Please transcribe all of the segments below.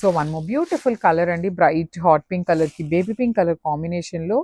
So one more beautiful colour అండి, bright hot pink colour కి baby pink colour combination లో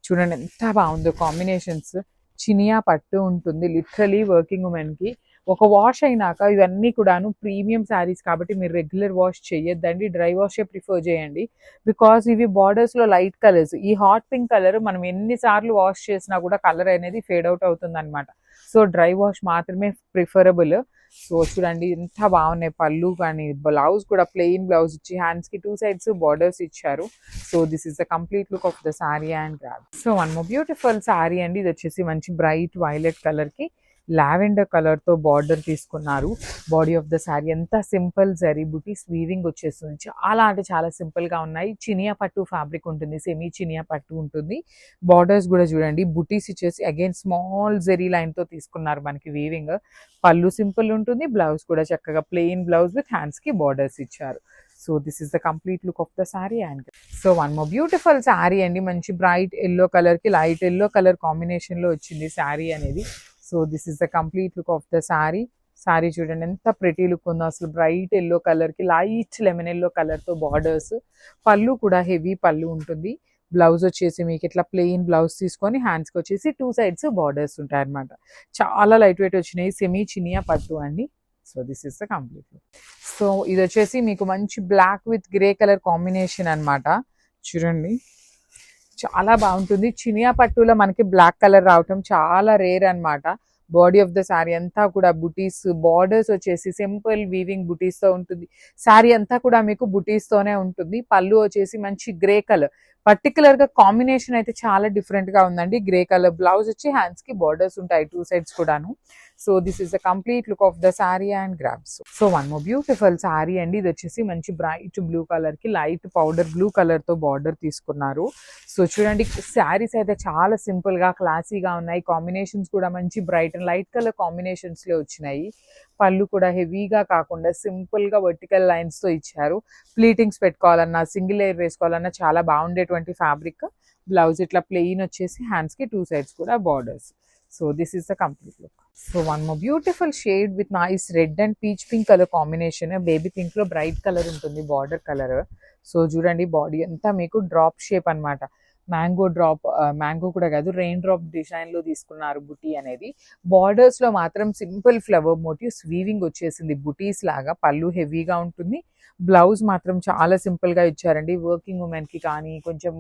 చూడండి ఎంత బాగుందో కాంబినేషన్స్. చినియా పట్టు ఉంటుంది, లిటరలీ వర్కింగ్ ఉమెన్ కి. ఒక వాష్ అయినాక ఇవన్నీ కూడాను ప్రీమియం శారీస్ కాబట్టి మీరు రెగ్యులర్ వాష్ చేయొద్దండి, డ్రై వాషే ప్రిఫర్ చేయండి. బికాస్ ఇవి బార్డర్స్ లో లైట్ కలర్స్. ఈ హాట్ పింక్ కలర్ మనం ఎన్నిసార్లు వాష్ చేసినా కూడా కలర్ అనేది ఫేడ్ అవుట్ అవుతుంది అనమాట. సో డ్రై వాష్ మాత్రమే ప్రిఫరబుల్. సో చూడండి ఎంత బాగున్నాయి, పళ్ళు కానీ బ్లౌజ్ కూడా ప్లెయిన్ బ్లౌజ్ ఇచ్చి హ్యాండ్స్ కి 2 సైడ్స్ బార్డర్స్ ఇచ్చారు. So this is the complete look of the sorry and grab. So one more beautiful sorry అండి, ఇది వచ్చేసి మంచి బ్రైట్ వైలెట్ కలర్ కి లావెండర్ కలర్ తో బార్డర్ తీసుకున్నారు. బాడీ ఆఫ్ ద సారీ ఎంత సింపుల్ జరీ బుటీస్ వీవింగ్ వచ్చేస్తుంది, చాలా అంటే చాలా సింపుల్ గా ఉన్నాయి. చినియా పట్టు ఫ్యాబ్రిక్ ఉంటుంది, సెమీ చినియా పట్టు ఉంటుంది. బార్డర్స్ కూడా చూడండి బుటీస్ ఇచ్చేసి అగైన్ స్మాల్ జెరీ లైన్ తో తీసుకున్నారు మనకి వీవింగ్. పళ్ళు సింపుల్ ఉంటుంది, బ్లౌజ్ కూడా చక్కగా ప్లెయిన్ బ్లౌజ్ విత్ హ్యాండ్స్ కి బార్డర్స్ ఇచ్చారు. So this is the complete look of the sorry and so one more beautiful sorry అండి, మంచి బ్రైట్ ఎల్లో కలర్ కి లైట్ ఎల్లో కలర్ కాంబినేషన్ లో వచ్చింది సారీ అనేది. So this is the complete look of the sorry. Sorry చూడండి ఎంత pretty look ఉందో అసలు, బ్రైట్ ఎల్లో కలర్ కి లైట్ లెమన్ ఎల్లో కలర్ తో బార్డర్స్. పళ్ళు కూడా హెవీ పళ్ళు ఉంటుంది. బ్లౌజ్ వచ్చేసి మీకు ఇట్లా ప్లెయిన్ బ్లౌజ్ తీసుకొని హ్యాండ్స్కి వచ్చేసి 2 సైడ్స్ బార్డర్స్ ఉంటాయి అనమాట. చాలా లైట్ వెయిట్ వచ్చినాయి, సెమీ చినియా పట్టు అండి. So this is the complete look. So ఇది వచ్చేసి మీకు మంచి black with grey colour combination అనమాట. చూడండి చాలా బాగుంటుంది. చినియా పట్టులో మనకి బ్లాక్ కలర్ రావటం చాలా రేర్ అనమాట. బాడీ ఆఫ్ ద శారీ అంతా కూడా బుటీస్, బార్డర్స్ వచ్చేసి సింపుల్ వీవింగ్ బుటీస్ తో ఉంటుంది. శారీ అంతా కూడా మీకు బుటీస్ తోనే ఉంటుంది. పళ్ళు వచ్చేసి మంచి గ్రే కలర్, పర్టికులర్ గా కాంబినేషన్ అయితే చాలా డిఫరెంట్ గా ఉందండి. గ్రే కలర్ బ్లౌజ్ వచ్చి హ్యాండ్స్ కి బార్డర్స్ ఉంటాయి 2 సైడ్స్ కూడాను. So this is the complete look of the sari and grabs. So one more beautiful sari అండి, ఇది వచ్చేసి మంచి బ్రైట్ బ్లూ కలర్ కి లైట్ పౌడర్ బ్లూ కలర్ తో బార్డర్ తీసుకున్నారు. సో చూడండి శారీస్ అయితే చాలా సింపుల్ గా క్లాసీగా ఉన్నాయి. కాంబినేషన్స్ కూడా మంచి bright and light colour combinations లో వచ్చినాయి. పళ్ళు కూడా హెవీగా కాకుండా సింపుల్ గా వర్టికల్ లైన్స్ తో ఇచ్చారు. ప్లీటింగ్స్ పెట్టుకోవాలన్నా సింగిల్ లేయర్ వేసుకోవాలన్నా చాలా బాగుండేటువంటి ఫ్యాబ్రిక్. బ్లౌజ్ ఇట్లా ప్లెయిన్ వచ్చేసి హ్యాండ్స్ కి 2 సైడ్స్ కూడా borders. So this is the complete look. So one more beautiful shade with nice red and peach pink colour combination. Baby pink లో bright colour ఉంటుంది border colour. So చూడండి body అంతా మీకు drop shape అన్నమాట. Mango drop, mango కూడా కాదు rain drop design లో తీసుకున్నారు బుటీ అనేది. బార్డర్స్ లో మాత్రం సింపుల్ ఫ్లవర్ మోటివ్స్ వీవింగ్ వచ్చేసింది బుటీస్ లాగా. పళ్ళు హెవీగా ఉంటుంది, బ్లౌజ్ మాత్రం చాలా సింపుల్ గా ఇచ్చారండి. వర్కింగ్ ఉమెన్ కి కానీ కొంచెం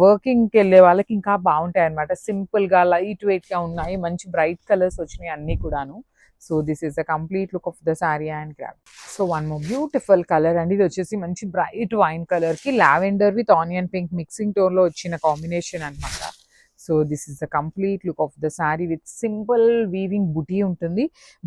వర్కింగ్ కి వెళ్ళే వాళ్ళకి ఇంకా బాగుంటాయి అనమాట. సింపుల్ గా లైట్ వెయిట్ గా ఉన్నాయి, మంచి బ్రైట్ కలర్స్ వచ్చినాయి అన్ని కూడాను. So this is the complete look of the sorry and grab. So one more beautiful colour అండి, ఇది వచ్చేసి మంచి బ్రైట్ వైన్ కలర్ కి lavender with onion pink mixing tone లో వచ్చిన కాంబినేషన్ అనమాట. So this is the complete look of the sorry with simple weaving బుటీ ఉంటుంది.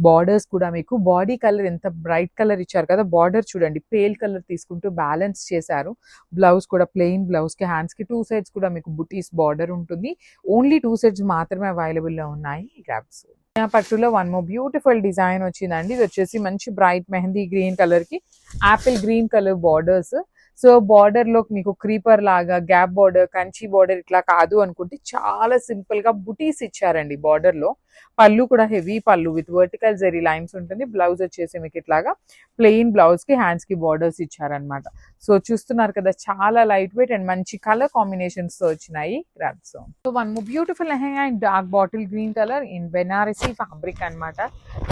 Borders కూడా మీకు బాడీ కలర్ ఎంత బ్రైట్ కలర్ ఇచ్చారు కదా, బార్డర్ చూడండి పేల్ కలర్ తీసుకుంటూ బ్యాలెన్స్ చేశారు. బ్లౌజ్ కూడా ప్లెయిన్ బ్లౌజ్ కి హ్యాండ్స్ కి 2 సైడ్స్ కూడా మీకు బుటీస్ బార్డర్ ఉంటుంది. ఓన్లీ 2 సైడ్స్ మాత్రమే అవైలబుల్ లో ఉన్నాయి గ్రాబ్స్. పట్టులో వన్ మోర్ బ్యూటిఫుల్ డిజైన్ వచ్చిందండి, ఇది వచ్చేసి మంచి బ్రైట్ మెహందీ గ్రీన్ కలర్ కి Apple green colour borders. So border లో మీకు క్రీపర్ లాగా గ్యాప్ బార్డర్, కంచి బార్డర్ ఇట్లా కాదు అనుకుంటే చాలా సింపుల్ గా బుటీస్ ఇచ్చారండి బార్డర్ లో. పళ్ళు కూడా హెవీ పళ్ళు విత్ వర్టికల్ జరీ లైన్స్ ఉంటుంది. బ్లౌజ్ వచ్చేసి మీకు ఇట్లాగా ప్లెయిన్ బ్లౌజ్ కి హ్యాండ్స్ కి బార్డర్స్ ఇచ్చారనమాట. సో చూస్తున్నారు కదా చాలా లైట్ వెయిట్ అండ్ మంచి కలర్ కాంబినేషన్స్ తో వచ్చినాయి grabs. So one more beautiful lehenga in dark bottle green colour in Banarasi fabric అనమాట.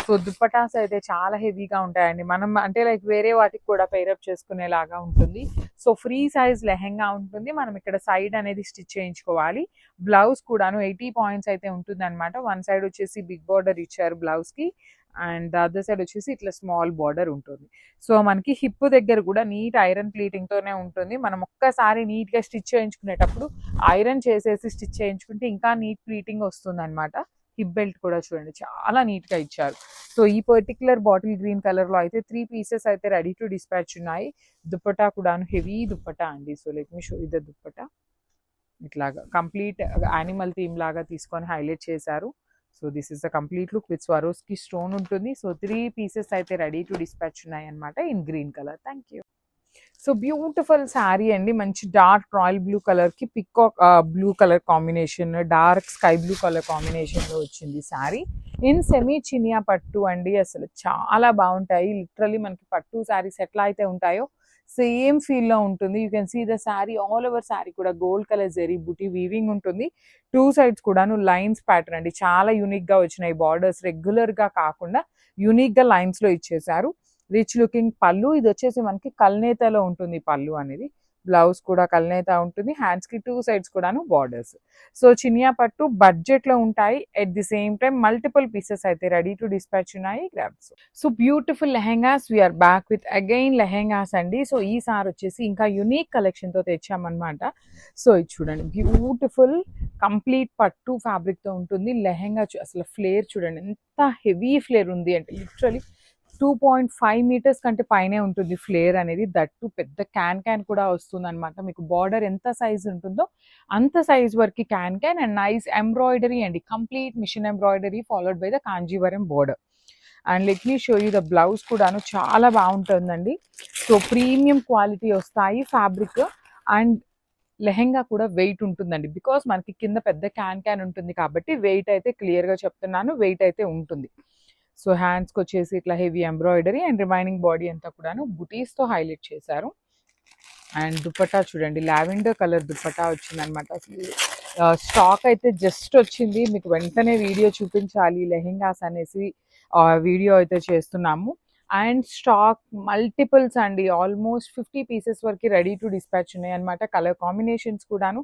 సో దుప్పటాస్ అయితే చాలా హెవీగా ఉంటాయండి, మనం అంటే లైక్ వేరే వాటికి కూడా పేరప్ చేసుకునేలాగా ఉంటుంది. సో ఫ్రీ సైజ్ లెహంగా ఉంటుంది, మనం ఇక్కడ సైడ్ అనేది స్టిచ్ చేయించుకోవాలి. బ్లౌజ్ కూడాను 80 పాయింట్స్ అయితే ఉంటుంది అనమాట. వన్ సైడ్ వచ్చేసి బిగ్ బార్డర్ ఇచ్చారు బ్లౌజ్ కి అండ్ అదర్ సైడ్ వచ్చేసి ఇట్లా స్మాల్ బార్డర్ ఉంటుంది. సో మనకి హిప్ దగ్గర కూడా నీట్ ఐరన్ ప్లీటింగ్ తోనే ఉంటుంది. మనం ఒక్కసారి నీట్ గా స్టిచ్ చేయించుకునేటప్పుడు ఐరన్ చేసేసి స్టిచ్ చేయించుకుంటే ఇంకా నీట్ ప్లీటింగ్ వస్తుంది అనమాట. హిప్ బెల్ట్ కూడా చూడండి చాలా నీట్ గా ఇచ్చారు. సో ఈ పర్టికులర్ బాటిల్ గ్రీన్ కలర్ లో అయితే 3 పీసెస్ అయితే రెడీ టు డిస్పాచ్ ఉన్నాయి. దుప్పటా కూడా హెవీ దుప్పటా అండి. So let me show you the dupatta. ఇట్లాగా కంప్లీట్ యానిమల్ థీమ్ లాగా తీసుకొని హైలైట్ చేశారు. So this is the complete look with Swarovski stone ఉంటుంది. సో 3 పీసెస్ అయితే రెడీ టు డిస్పాచ్ ఉన్నాయి అనమాట in green colour. Thank you. So beautiful sari అండి, మంచి డార్క్ రాయల్ బ్లూ కలర్ కి peacock blue colour combination, dark sky blue colour combination లో వచ్చింది sari in semi Chiniya పట్టు అండి. అసలు చాలా బాగుంటాయి, లిటరలీ మనకి పట్టు శారీస్ ఎట్లా అయితే ఉంటాయో సేమ్ ఫీల్ లో ఉంటుంది. You can see the saree all over saree కూడా gold colour zari buti weaving ఉంటుంది. టూ సైడ్స్ కూడాను లైన్స్ ప్యాటర్న్ అండి, చాలా యూనిక్ గా వచ్చినాయి బార్డర్స్, రెగ్యులర్ గా కాకుండా యూనిక్ గా లైన్స్ లో ఇచ్చేసారు. రిచ్ లుకింగ్ పళ్ళు, ఇది వచ్చేసి మనకి కల్నేతలో ఉంటుంది పళ్ళు అనేది. బ్లౌజ్ కూడా కల్నేత ఉంటుంది, హ్యాండ్స్ కి టూ సైడ్స్ కూడాను బార్డర్స్. సో చినియా పట్టు బడ్జెట్ లో ఉంటాయి, at the same time multiple pieces అయితే రెడీ టు డిస్పాచ్ ఉన్నాయి. Grabs. So beautiful lehengas, we're back with again lehengas అండి. సో ఈసారి వచ్చేసి ఇంకా యునిక్ కలెక్షన్ తో తెచ్చామన్నమాట. సో ఇది చూడండి, బ్యూటిఫుల్ కంప్లీట్ పట్టు ఫ్యాబ్రిక్ తో ఉంటుంది లెహెంగా. అసలు ఫ్లేర్ చూడండి ఎంత హెవీ ఫ్లేర్ ఉంది అంటే లిటరలీ 2.5 మీటర్స్ కంటే పైనే ఉంటుంది ఫ్లేర్ అనేది. దట్టు పెద్ద క్యాన్ కూడా వస్తుంది అనమాట. మీకు బార్డర్ ఎంత సైజ్ ఉంటుందో అంత సైజ్ వరకు క్యాన్ అండ్ నైస్ ఎంబ్రాయిడరీ అండి, complete machine embroidery followed by the Kanjeevaram border. And let me show you the blouse కూడాను చాలా బాగుంటుందండి. సో ప్రీమియం క్వాలిటీ వస్తాయి ఫ్యాబ్రిక్. అండ్ లెహెంగా కూడా వెయిట్ ఉంటుందండి, బికాస్ మనకి కింద పెద్ద క్యాన్ ఉంటుంది కాబట్టి వెయిట్ అయితే క్లియర్గా చెప్తున్నాను, వెయిట్ అయితే ఉంటుంది. సో హ్యాండ్స్కి వచ్చేసి ఇట్లా heavy embroidery and remaining body అంతా కూడాను బుటీస్తో హైలైట్ చేశారు. అండ్ దుపట్టా చూడండి, లావెండర్ కలర్ దుపట్టా వచ్చిందనమాట. అసలు స్టాక్ అయితే జస్ట్ వచ్చింది, మీకు వెంటనే వీడియో చూపించాలి లెహెంగాస్ అనేసి వీడియో అయితే చేస్తున్నాము. అండ్ స్టాక్ మల్టిపుల్స్ అండి, ఆల్మోస్ట్ 50 పీసెస్ వరకు రెడీ టు డిస్పాచ్ ఉన్నాయి అనమాట. కలర్ కాంబినేషన్స్ కూడాను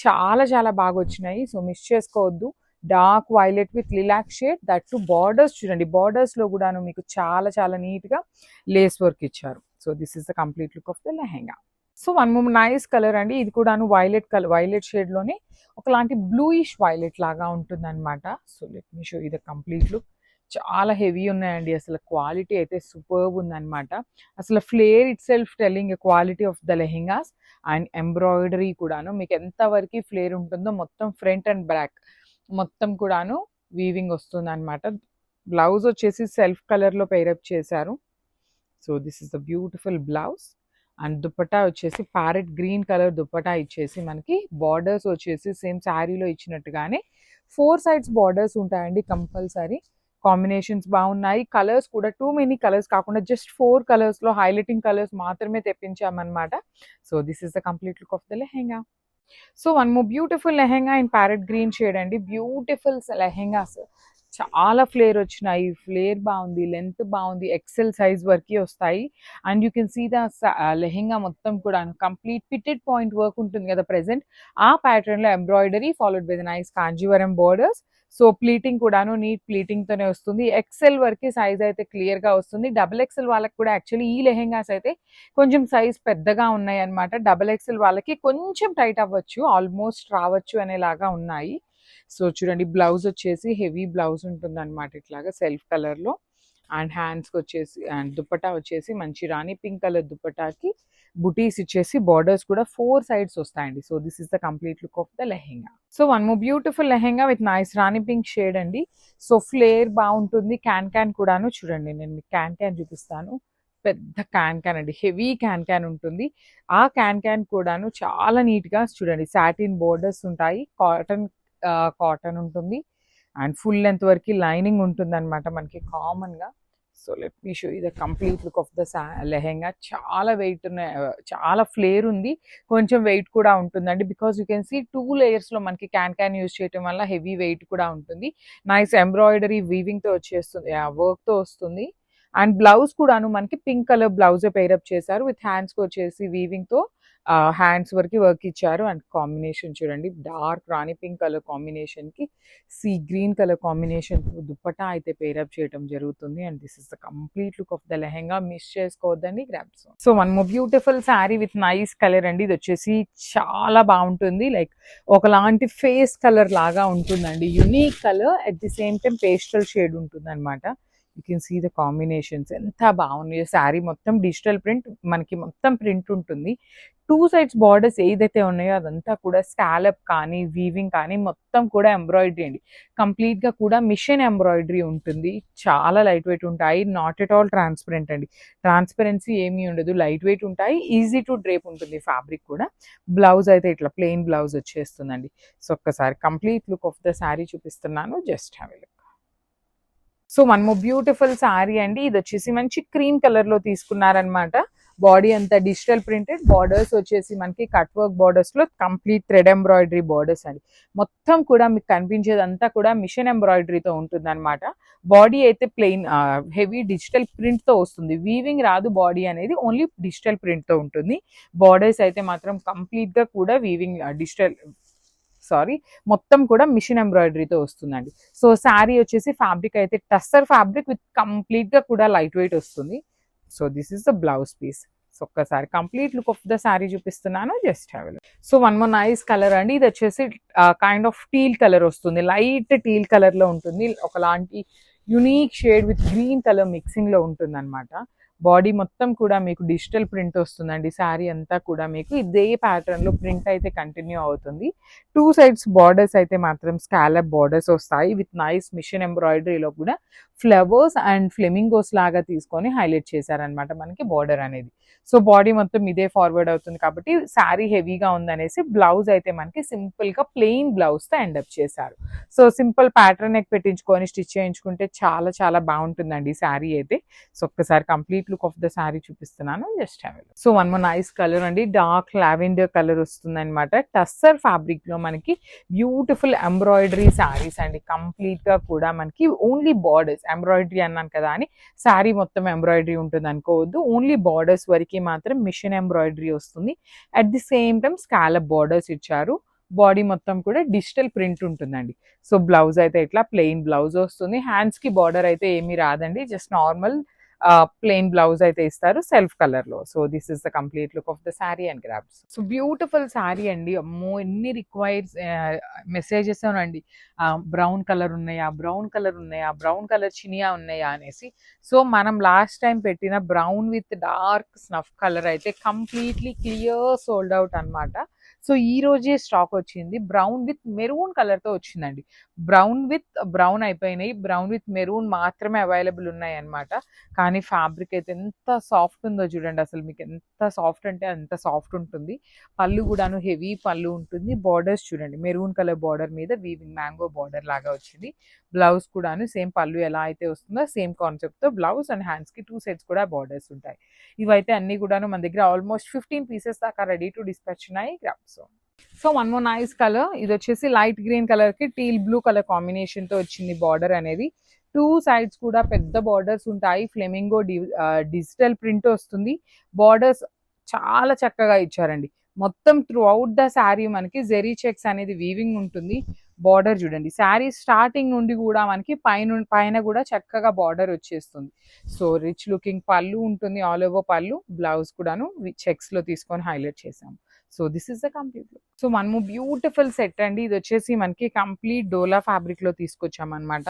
చాలా చాలా బాగా వచ్చినాయి, సో మిస్ చేసుకోవద్దు. Dark violet with lilac shade, that to borders చూడండి, బార్డర్స్ లో కూడాను మీకు చాలా చాలా నీట్ గా లేస్ వర్క్ ఇచ్చారు. So this is the complete look of the lehenga. So one more nice colour అండి, ఇది కూడాను వైలెట్ కలర్, వైలెట్ షేడ్ లోనే ఒకలాంటి బ్లూయిష్ వైలెట్ లాగా ఉంటుంది అనమాట. సో లెట్ మీ షో ఇది కంప్లీట్ లుక్. చాలా హెవీ ఉన్నాయండి, అసలు క్వాలిటీ అయితే సూపర్బ్ ఉందన్నమాట. అసలు flare itself telling quality of the lehengas. And embroidery కూడాను మీకు ఎంత వరకు ఫ్లేర్ ఉంటుందో మొత్తం ఫ్రంట్ అండ్ బ్యాక్ మొత్తం కూడాను వీవింగ్ వస్తుంది అనమాట. బ్లౌజ్ వచ్చేసి సెల్ఫ్ కలర్ లో పేరప్ చేశారు. So this is the beautiful blouse. And dupatta వచ్చేసి ప్యారెట్ గ్రీన్ కలర్ దుపట్టా ఇచ్చేసి మనకి బార్డర్స్ వచ్చేసి సేమ్ శారీలో ఇచ్చినట్టుగానే 4 సైడ్స్ బార్డర్స్ ఉంటాయండి కంపల్సరీ. కాంబినేషన్స్ బాగున్నాయి, కలర్స్ కూడా టూ మెనీ కలర్స్ కాకుండా జస్ట్ 4 కలర్స్ లో హైలైటింగ్ కలర్స్ మాత్రమే తెప్పించామన్నమాట. So this is the complete look of the lehenga. So one more beautiful lehenga in parrot green shade అండి. బ్యూటిఫుల్ లెహెంగాస్, చాలా ఫ్లేర్ వచ్చినాయి, ఫ్లేర్ బాగుంది, లెంత్ బాగుంది, ఎక్సెల్ సైజ్ వరకు వస్తాయి. And you can see the lehenga మొత్తం కూడా కంప్లీట్ పిటెడ్ పాయింట్ వర్క్ ఉంటుంది కదా ప్రెసెంట్, ఆ ప్యాటర్న్ లో embroidery followed by the nice Kanjeevaram borders. So pleating కూడాను నీట్ ప్లీటింగ్ తోనే వస్తుంది. ఎక్సెల్ వరకు సైజ్ అయితే క్లియర్ గా వస్తుంది. డబుల్ ఎక్సెల్ వాళ్ళకి కూడా యాక్చువల్లీ ఈ లెహెంగాస్ అయితే కొంచెం సైజ్ పెద్దగా ఉన్నాయి అనమాట. డబుల్ ఎక్సెల్ వాళ్ళకి కొంచెం టైట్ అవ్వచ్చు, ఆల్మోస్ట్ రావచ్చు అనేలాగా ఉన్నాయి. సో చూడండి, బ్లౌజ్ వచ్చేసి హెవీ బ్లౌజ్ ఉంటుంది అనమాట ఇట్లాగా సెల్ఫ్ కలర్ లో. అండ్ హ్యాండ్స్కి వచ్చేసి అండ్ దుపట్టా వచ్చేసి మంచి రాణి పింక్ కలర్ దుపట్టాకి బుటీస్ ఇచ్చేసి బార్డర్స్ కూడా 4 సైడ్స్ వస్తాయండి. So this is the complete look of the lehenga. So one more beautiful lehenga with nice Rani pink shade అండి. సో ఫ్లేర్ బాగుంటుంది, క్యాన్ కూడాను చూడండి, నేను మీకు క్యాన్ చూపిస్తాను. పెద్ద క్యాన్ అండి, హెవీ క్యాన్ ఉంటుంది. ఆ క్యాన్ కూడాను చాలా నీట్ గా చూడండి, సాటిన్ బోర్డర్స్ ఉంటాయి, కాటన్ ఉంటుంది. అండ్ ఫుల్ లెంత్ వరకు లైనింగ్ ఉంటుంది అనమాట మనకి కామన్ గా. So let me show the complete look of the lehenga. చాలా వెయిట్ ఉన్నాయి, చాలా ఫ్లేర్ ఉంది, కొంచెం వెయిట్ కూడా ఉంటుందండి. Because you can see 2 layers లో మనకి క్యాన్ యూజ్ చేయడం వల్ల హెవీ వెయిట్ కూడా ఉంటుంది. నైస్ ఎంబ్రాయిడరీ వీవింగ్ తో వచ్చేస్తుంది, వర్క్ తో వస్తుంది. అండ్ బ్లౌజ్ కూడాను మనకి పింక్ కలర్ బ్లౌజ్ పేరప్ చేశారు, విత్ హ్యాండ్స్ కి వచ్చేసి వీవింగ్ తో హ్యాండ్స్ వరకు వర్క్ ఇచ్చారు. అండ్ కాంబినేషన్ చూడండి, dark rani pink colour combination కి sea green colour combination dupatta అయితే పేరప్ చేయడం జరుగుతుంది. And this is the complete look of the lehenga. Miss చేసుకోవద్దండి, grabs. So one more beautiful sari with nice colour అండి. ఇది వచ్చేసి చాలా బాగుంటుంది, లైక్ ఒకలాంటి ఫేస్ కలర్ లాగా ఉంటుందండి, unique colour, at the same time pastel shade ఉంటుంది అనమాట. You can see the combinations ఎంత బాగున్నాయో. శారీ మొత్తం డిజిటల్ ప్రింట్, మనకి మొత్తం ప్రింట్ ఉంటుంది. 2 సైడ్స్ బార్డర్స్ ఏదైతే ఉన్నాయో అదంతా కూడా స్కాలప్ కానీ వీవింగ్ కానీ మొత్తం కూడా ఎంబ్రాయిడరీ అండి. కంప్లీట్ గా కూడా మిషన్ ఎంబ్రాయిడరీ ఉంటుంది. చాలా లైట్ వెయిట్ ఉంటాయి, నాట్ ఎట్ ఆల్ ట్రాన్స్పరెంట్ అండి, ట్రాన్స్పరెన్సీ ఏమీ ఉండదు, లైట్ వెయిట్ ఉంటాయి, ఈజీ టు డ్రేప్ ఉంటుంది ఫ్యాబ్రిక్ కూడా. బ్లౌజ్ అయితే ఇట్లా ప్లెయిన్ బ్లౌజ్ వచ్చేస్తుందండి. సో ఒక్కసారి complete look of the sari చూపిస్తున్నాను, just have a look. So one more beautiful sari అండి. ఇది వచ్చేసి మంచి క్రీమ్ కలర్ లో తీసుకున్నారనమాట. బాడీ అంతా డిజిటల్ ప్రింటెడ్, బార్డర్స్ వచ్చేసి మనకి కట్ వర్క్ బార్డర్స్ లో కంప్లీట్ థ్రెడ్ ఎంబ్రాయిడరీ బార్డర్స్ అండి. మొత్తం కూడా మీకు కనిపించేది అంతా కూడా మిషన్ ఎంబ్రాయిడరీతో ఉంటుంది అనమాట. బాడీ అయితే ప్లెయిన్ హెవీ డిజిటల్ ప్రింట్ తో వస్తుంది, వీవింగ్ రాదు. బాడీ అనేది ఓన్లీ డిజిటల్ ప్రింట్ తో ఉంటుంది. బార్డర్స్ అయితే మాత్రం కంప్లీట్ గా కూడా వీవింగ్ మొత్తం కూడా మిషన్ ఎంబ్రాయిడరీతో వస్తుందండి. సో శారీ వచ్చేసి ఫ్యాబ్రిక్ అయితే టస్సర్ ఫ్యాబ్రిక్ విత్ కంప్లీట్ గా కూడా లైట్ వెయిట్ వస్తుంది. So this is the blouse piece. So ఒక్కసారి complete look of the sari చూపిస్తున్నాను, just have a look. So one more nice colour అండి. ఇది వచ్చేసి కైండ్ ఆఫ్ టీల్ కలర్ వస్తుంది, లైట్ టీల్ కలర్ లో ఉంటుంది. ఒకలాంటి unique shade with green colour mixing లో ఉంటుంది అనమాట. బాడీ మొత్తం కూడా మీకు డిజిటల్ ప్రింట్ వస్తుందండి. శారీ అంతా కూడా మీకు ఇదే ప్యాటర్న్ లో ప్రింట్ అయితే కంటిన్యూ అవుతుంది. టూ సైడ్స్ బార్డర్స్ అయితే మాత్రం స్కాలప్ బార్డర్స్ వస్తాయి విత్ నైస్ మిషన్ ఎంబ్రాయిడరీలో కూడా ఫ్లవర్స్ అండ్ ఫ్లెమింగోస్ లాగా తీసుకొని హైలైట్ చేశారనమాట మనకి బార్డర్ అనేది. సో బాడీ మొత్తం ఇదే ఫార్వర్డ్ అవుతుంది కాబట్టి శారీ హెవీగా ఉందనేసి బ్లౌజ్ అయితే మనకి సింపుల్ గా ప్లెయిన్ బ్లౌజ్ తో ఎండప్ చేశారు. సో సింపుల్ ప్యాటర్న్ నెక్ పెట్టించుకొని స్టిచ్ చేయించుకుంటే చాలా చాలా బాగుంటుందండి శారీ అయితే. సో ఒక్కసారి complete look of the sari చూపిస్తున్నాను, just have a look. So one more nice colour అండి, డార్క్ లావెండర్ కలర్ వస్తుంది అనమాట. టస్సర్ ఫ్యాబ్రిక్ లో మనకి బ్యూటిఫుల్ ఎంబ్రాయిడరీ శారీస్ అండి. కంప్లీట్ గా కూడా మనకి ఓన్లీ బార్డర్స్, ఎంబ్రాయిడరీ అన్నాను కదా అని శారీ మొత్తం ఎంబ్రాయిడరీ ఉంటుంది అనుకోవద్దు. ఓన్లీ బార్డర్స్ వరకు మాత్రం మిషన్ ఎంబ్రాయిడరీ వస్తుంది. At the same time scallop borders ఇచ్చారు. బాడీ మొత్తం కూడా డిజిటల్ ప్రింట్ ఉంటుందండి. సో బ్లౌజ్ అయితే ఇట్లా ప్లెయిన్ బ్లౌజ్ వస్తుంది. హ్యాండ్స్ కి బార్డర్ అయితే ఏమీ రాదండి, జస్ట్ నార్మల్ ప్లెయిన్ బ్లౌజ్ అయితే ఇస్తారు సెల్ఫ్ కలర్ లో. So this is the complete look of the sari and grabs. So beautiful sari అండి. అమ్మో ఎన్ని రిక్వైర్స్ మెసేజెస్ అండి, బ్రౌన్ కలర్ ఉన్నాయా, బ్రౌన్ కలర్ ఉన్నాయా, బ్రౌన్ కలర్ చినియా ఉన్నాయా అనేసి. సో మనం లాస్ట్ టైం పెట్టిన brown with dark snuff colour అయితే కంప్లీట్లీ క్లియర్ సోల్డ్ అవుట్ అనమాట. సో ఈ రోజే స్టాక్ వచ్చింది. బ్రౌన్ విత్ మెరూన్ కలర్ తో వచ్చిందండి. బ్రౌన్ విత్ బ్రౌన్ అయిపోయినాయి, బ్రౌన్ విత్ మెరూన్ మాత్రమే అవైలబుల్ ఉన్నాయి అనమాట. కానీ ఫ్యాబ్రిక్ అయితే ఎంత సాఫ్ట్ ఉందో చూడండి, అసలు మీకు ఎంత సాఫ్ట్ అంటే అంత సాఫ్ట్ ఉంటుంది. పళ్ళు కూడాను హెవీ పళ్ళు ఉంటుంది. బార్డర్స్ చూడండి, మెరూన్ కలర్ బార్డర్ మీద వీవింగ్ మ్యాంగో బార్డర్ లాగా వచ్చింది. బ్లౌజ్ కూడాను సేమ్ పళ్ళు ఎలా అయితే వస్తుందో సేమ్ కాన్సెప్ట్ తో బ్లౌజ్ అండ్ హ్యాండ్స్ కి టూ సైడ్స్ కూడా బార్డర్స్ ఉంటాయి. ఇవైతే అన్ని కూడాను మన దగ్గర ఆల్మోస్ట్ 15 పీసెస్ దాకా రెడీ టు డిస్పాచ్ ఉన్నాయి. So one more nice colour, ఇది వచ్చేసి లైట్ గ్రీన్ కలర్ కి టీల్ బ్లూ కలర్ కాంబినేషన్ తో వచ్చింది బార్డర్ అనేది. టూ సైడ్స్ కూడా పెద్ద బార్డర్స్ ఉంటాయి. ఫ్లెమింగో డిజిటల్ ప్రింట్ వస్తుంది. బార్డర్స్ చాలా చక్కగా ఇచ్చారండి. మొత్తం త్రూ అవుట్ ద శారీ మనకి జెరీ చెక్స్ అనేది వీవింగ్ ఉంటుంది. బార్డర్ చూడండి, శారీ స్టార్టింగ్ నుండి కూడా మనకి పైన కూడా చక్కగా బార్డర్ వచ్చేస్తుంది. సో రిచ్ లుకింగ్ పళ్ళు ఉంటుంది, ఆల్ ఓవర్ పళ్ళు. బ్లౌజ్ కూడాను చెక్స్ లో తీసుకొని హైలైట్ చేసాము. So this is the complete look. So మనము బ్యూటిఫుల్ సెట్ అండి. ఇది వచ్చేసి మనకి కంప్లీట్ డోలా ఫ్యాబ్రిక్ లో తీసుకొచ్చాం అనమాట.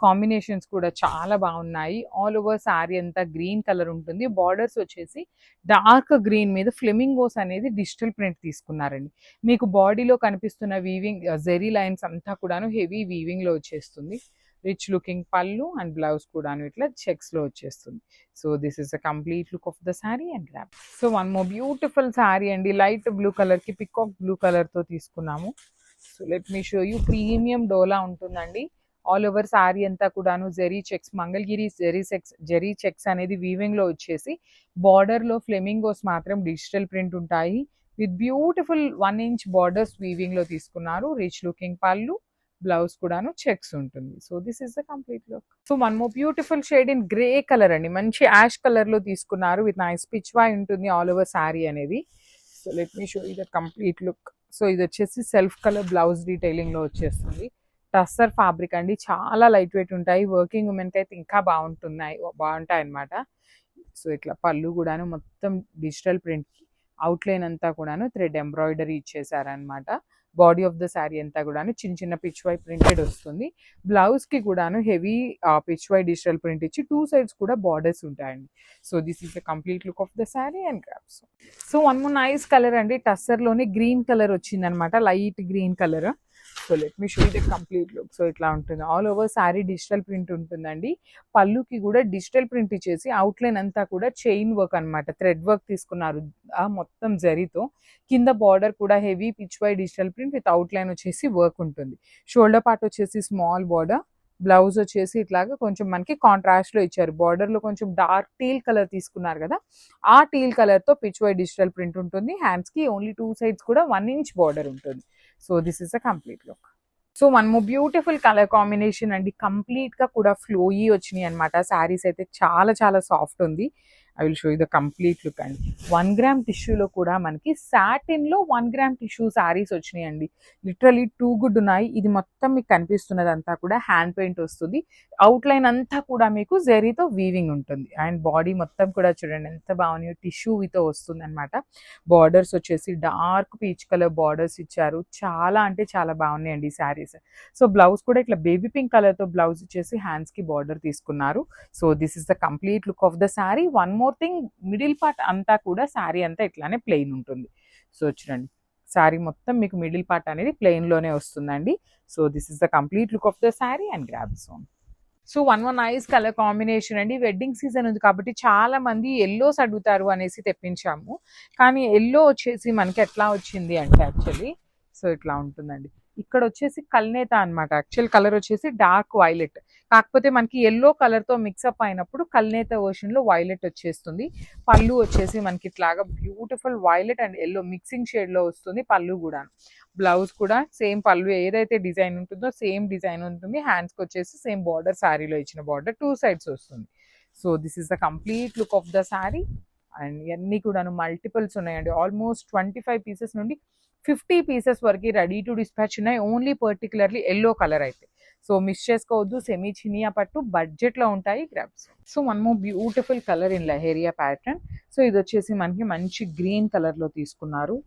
కాంబినేషన్స్ కూడా చాలా బాగున్నాయి. ఆల్ ఓవర్ శారీ అంతా గ్రీన్ కలర్ ఉంటుంది. బార్డర్స్ వచ్చేసి డార్క్ గ్రీన్ మీద ఫ్లెమింగోస్ అనేది డిజిటల్ ప్రింట్ తీసుకున్నారండి. మీకు బాడీలో కనిపిస్తున్న వీవింగ్ జెరీ లైన్స్ అంతా కూడాను హెవీ వీవింగ్ లో వచ్చేస్తుంది. రిచ్ లుకింగ్ పళ్ళు అండ్ బ్లౌజ్ కూడాను ఇట్లా చెక్స్ లో వచ్చేస్తుంది. So this is a complete look of the sari and grab. So one more beautiful sari అండి, లైట్ బ్లూ కలర్ కి పికాక్ బ్లూ కలర్ తో తీసుకున్నాము. So let me show you. Premium డోలా ఉంటుందండి. ఆల్ ఓవర్ శారీ అంతా కూడాను జెరీ చెక్స్, మంగళగిరి జెరీ చెక్స్ అనేది వీవింగ్ లో వచ్చేసి బార్డర్ లో ఫ్లెమింగోస్ మాత్రం డిజిటల్ ప్రింట్ ఉంటాయి. With beautiful 1 inch borders weaving లో తీసుకున్నారు. రిచ్ లుకింగ్ పళ్ళు, బ్లౌజ్ కూడాను చెక్స్ ఉంటుంది. So this is the complete look. So one more beautiful shade in grey colour అండి, మంచి యాష్ కలర్ లో తీసుకున్నారు. విత్ నైస్ పిచ్వాయ్ ఉంటుంది ఆల్ ఓవర్ శారీ అనేది. So let me show you the complete look. So ఇది వచ్చేసి సెల్ఫ్ కలర్ బ్లౌజ్ డీటెయిలింగ్ లో వచ్చేస్తుంది. టస్సర్ ఫ్యాబ్రిక్ అండి, చాలా లైట్ వెయిట్ ఉంటాయి. వర్కింగ్ ఉమెన్ కి అయితే ఇంకా బాగుంటాయి అనమాట. సో ఇట్లా పళ్ళు కూడాను మొత్తం డిజిటల్ ప్రింట్ కి అవుట్లైన్ అంతా కూడాను థ్రెడ్ ఎంబ్రాయిడరీ ఇచ్చేసారనమాట. బాడీ ఆఫ్ ద శారీ అంతా కూడాను చిన్న చిన్న పిచ్వై ప్రింటెడ్ వస్తుంది. బ్లౌజ్ కి కూడాను హెవీ పిచ్వై డిజిటల్ ప్రింట్ ఇచ్చి టూ సైడ్స్ కూడా బార్డర్స్ ఉంటాయండి. So this is the complete look of the sari and grabs. So one more nice colour అండి, టస్సర్ లోనే గ్రీన్ కలర్ వచ్చింది అనమాట, light green colour. So let me show the complete look. So ఇట్లా ఉంటుంది. All over sari digital print ఉంటుందండి. పళ్ళుకి కూడా digital print ఇచ్చేసి అవుట్లైన్ అంతా కూడా చైన్ వర్క్ అనమాట, థ్రెడ్ వర్క్ తీసుకున్నారు మొత్తం జరీతో. కింద బార్డర్ కూడా heavy Pichwai digital print with outline వచ్చేసి వర్క్ ఉంటుంది. షోల్డర్ పార్ట్ వచ్చేసి స్మాల్ బార్డర్, బ్లౌజ్ వచ్చేసి ఇట్లాగా కొంచెం మనకి కాంట్రాస్ట్లో ఇచ్చారు. బార్డర్లో కొంచెం డార్క్ టీల్ కలర్ తీసుకున్నారు కదా, ఆ టీల్ కలర్తో పిచ్ వై డిజిటల్ ప్రింట్ ఉంటుంది. హ్యాండ్స్కి ఓన్లీ 2 సైడ్స్ కూడా 1 ఇంచ్ బార్డర్ ఉంటుంది. So this is a complete look. So one more beautiful colour combination అండి. కంప్లీట్గా కూడా ఫ్లోయీ వచ్చినాయి అనమాట. శారీస్ అయితే చాలా చాలా సాఫ్ట్ ఉంది. I will show you the complete look అండి. 1 గ్రామ్ టిష్యూలో కూడా మనకి సాటిన్లో 1 గ్రామ్ టిష్యూ శారీస్ వచ్చినాయి అండి. లిటరలీ టూ గుడ్ ఉన్నాయి. ఇది మొత్తం మీకు కనిపిస్తున్నది అంతా కూడా హ్యాండ్ పెయింట్ వస్తుంది. అవుట్లైన్ అంతా కూడా మీకు జెరీతో వీవింగ్ ఉంటుంది. అండ్ బాడీ మొత్తం కూడా చూడండి ఎంత బాగున్నాయో, టిష్యూతో వస్తుంది అనమాట. బార్డర్స్ వచ్చేసి డార్క్ పీచ్ కలర్ బార్డర్స్ ఇచ్చారు. చాలా అంటే చాలా బాగున్నాయండి ఈ శారీస్. సో బ్లౌజ్ కూడా ఇట్లా బేబీ పింక్ కలర్తో బ్లౌజ్ ఇచ్చేసి హ్యాండ్స్కి బార్డర్ తీసుకున్నారు. So this is the complete look of the sari. One more thing, middle part అంతా కూడా శారీ అంతా ఇట్లానే ప్లెయిన్ ఉంటుంది. సో చూడండి శారీ మొత్తం మీకు మిడిల్ పార్ట్ అనేది ప్లెయిన్లోనే వస్తుందండి. So this is the complete look of the sari and grab son. So one nice colour combination అండి. వెడ్డింగ్ సీజన్ ఉంది కాబట్టి చాలా మంది ఎల్లోస్ అడుగుతారు అనేసి తెప్పించాము. కానీ ఎల్లో వచ్చేసి మనకి ఎట్లా వచ్చింది అంటే యాక్చువల్లీ సో ఇట్లా ఉంటుందండి. ఇక్కడ వచ్చేసి కల్నేత అనమాట. యాక్చువల్ కలర్ వచ్చేసి డార్క్ వైలెట్, కాకపోతే మనకి ఎల్లో కలర్తో మిక్సప్ అయినప్పుడు కల్నేత వర్షన్లో వైలెట్ వచ్చేస్తుంది. పళ్ళు వచ్చేసి మనకి ఇట్లాగా beautiful violet and yellow mixing షేడ్లో వస్తుంది పళ్ళు కూడా. బ్లౌజ్ కూడా సేమ్ పళ్ళు ఏదైతే డిజైన్ ఉంటుందో సేమ్ డిజైన్ ఉంటుంది. హ్యాండ్స్కి వచ్చేసి సేమ్ బార్డర్, శారీలో ఇచ్చిన బార్డర్ 2 సైడ్స్ వస్తుంది. So this is the complete look of the sari. And ఇవన్నీ కూడాను మల్టిపుల్స్ ఉన్నాయండి. ఆల్మోస్ట్ 25 పీసెస్ నుండి 50 పీసెస్ వరకు రెడీ టు డిస్పాచ్ ఉన్నాయి. ఓన్లీ పర్టికులర్లీ ఎల్లో కలర్ అయితే. సో మిస్ చేసుకోవద్దు. సెమీ చినియా పట్టు బడ్జెట్లో ఉంటాయి grabs. So one more beautiful colour in leheriya pattern. So ఇది వచ్చేసి మనకి మంచి గ్రీన్ కలర్లో తీసుకున్నారు.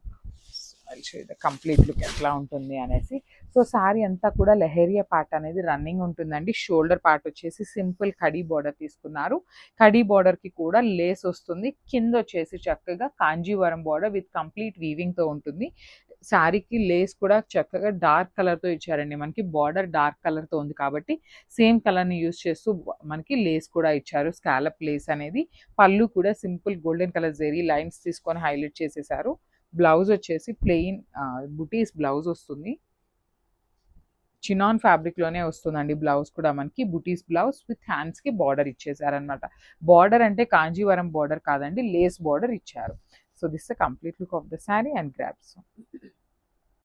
కంప్లీట్ లుక్ ఎట్లా ఉంటుంది అనేసి. సో శారీ అంతా కూడా లహేరియా పార్ట్ అనేది రన్నింగ్ ఉంటుందండి. షోల్డర్ పార్ట్ వచ్చేసి సింపుల్ కడీ బార్డర్ తీసుకున్నారు. కడీ బార్డర్కి కూడా లేస్ వస్తుంది. కింద వచ్చేసి చక్కగా కాంజీవరం బార్డర్ విత్ కంప్లీట్ వీవింగ్తో ఉంటుంది. శారీకి లేస్ కూడా చక్కగా డార్క్ కలర్తో ఇచ్చారండి. మనకి బార్డర్ డార్క్ కలర్తో ఉంది కాబట్టి సేమ్ కలర్ని యూజ్ చేస్తూ మనకి లేస్ కూడా ఇచ్చారు. స్కాలప్ లేస్ అనేది. పళ్ళు కూడా simple golden colour zari lines తీసుకొని హైలైట్ చేసేసారు. బ్లౌజ్ వచ్చేసి ప్లెయిన్ బుటీస్ బ్లౌజ్ వస్తుంది. చినాన్ ఫ్యాబ్రిక్లోనే వస్తుందండి బ్లౌజ్ కూడా మనకి. బుటీస్ బ్లౌజ్ విత్ హ్యాండ్స్కి బార్డర్ ఇచ్చేసారనమాట. బార్డర్ అంటే కాంజీవరం బార్డర్ కాదండి, లేస్ బార్డర్ ఇచ్చారు. So this the complete look of the sari and grabs.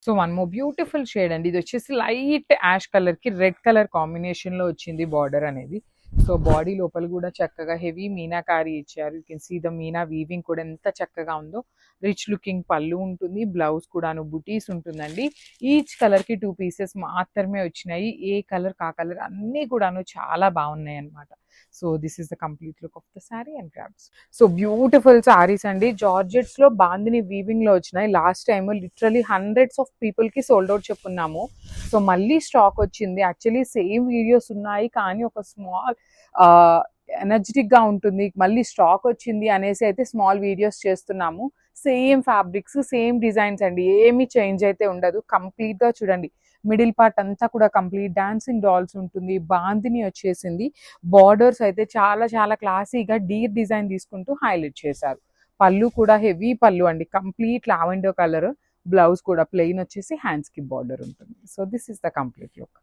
So one more beautiful shade అండి. ఇది వచ్చేసి లైట్ యాష్ కలర్కి రెడ్ కలర్ కాంబినేషన్లో వచ్చింది బార్డర్ అనేది. సో బాడీ లోపల కూడా చక్కగా హెవీ మీనాకారి ఇచ్చారు. You can see the meena weaving కూడా ఎంత చక్కగా ఉందో. రిచ్ లుకింగ్ పళ్ళు ఉంటుంది. బ్లౌజ్ కూడాను బుటీస్ ఉంటుందండి. ఈచ్ కలర్కి 2 పీసెస్ మాత్రమే వచ్చినాయి. ఏ కలర్ కా కలర్ అన్నీ కూడాను చాలా బాగున్నాయి అనమాట. So this is the complete look of the sari and grabs. So beautiful saris అండి. జార్జెట్స్లో బాందిని వీవింగ్లో వచ్చినాయి. Last time literally hundreds of పీపుల్కి సోల్డ్ అవుట్ చెప్పున్నాము. సో మళ్ళీ స్టాక్ వచ్చింది. యాక్చువల్లీ సేమ్ వీడియోస్ ఉన్నాయి కానీ ఒక స్మాల్ ఎనర్జెటిక్గా ఉంటుంది. మళ్ళీ స్టాక్ వచ్చింది అనేసి అయితే స్మాల్ వీడియోస్ చేస్తున్నాము. సేమ్ ఫ్యాబ్రిక్స్ సేమ్ డిజైన్స్ అండి, ఏమీ చేంజ్ అయితే ఉండదు. కంప్లీట్గా చూడండి మిడిల్ పార్ట్ అంతా కూడా కంప్లీట్ డాన్సింగ్ డాల్స్ ఉంటుంది. బాందిని వచ్చేసింది. బార్డర్స్ అయితే చాలా చాలా క్లాసీగా డీర్ డిజైన్ తీసుకుంటూ హైలైట్ చేశారు. పళ్ళు కూడా హెవీ పళ్ళు అండి, కంప్లీట్ లావెండర్ కలర్. బ్లౌజ్ కూడా ప్లెయిన్ వచ్చేసి హ్యాండ్స్కి బార్డర్ ఉంటుంది. So this is the complete look.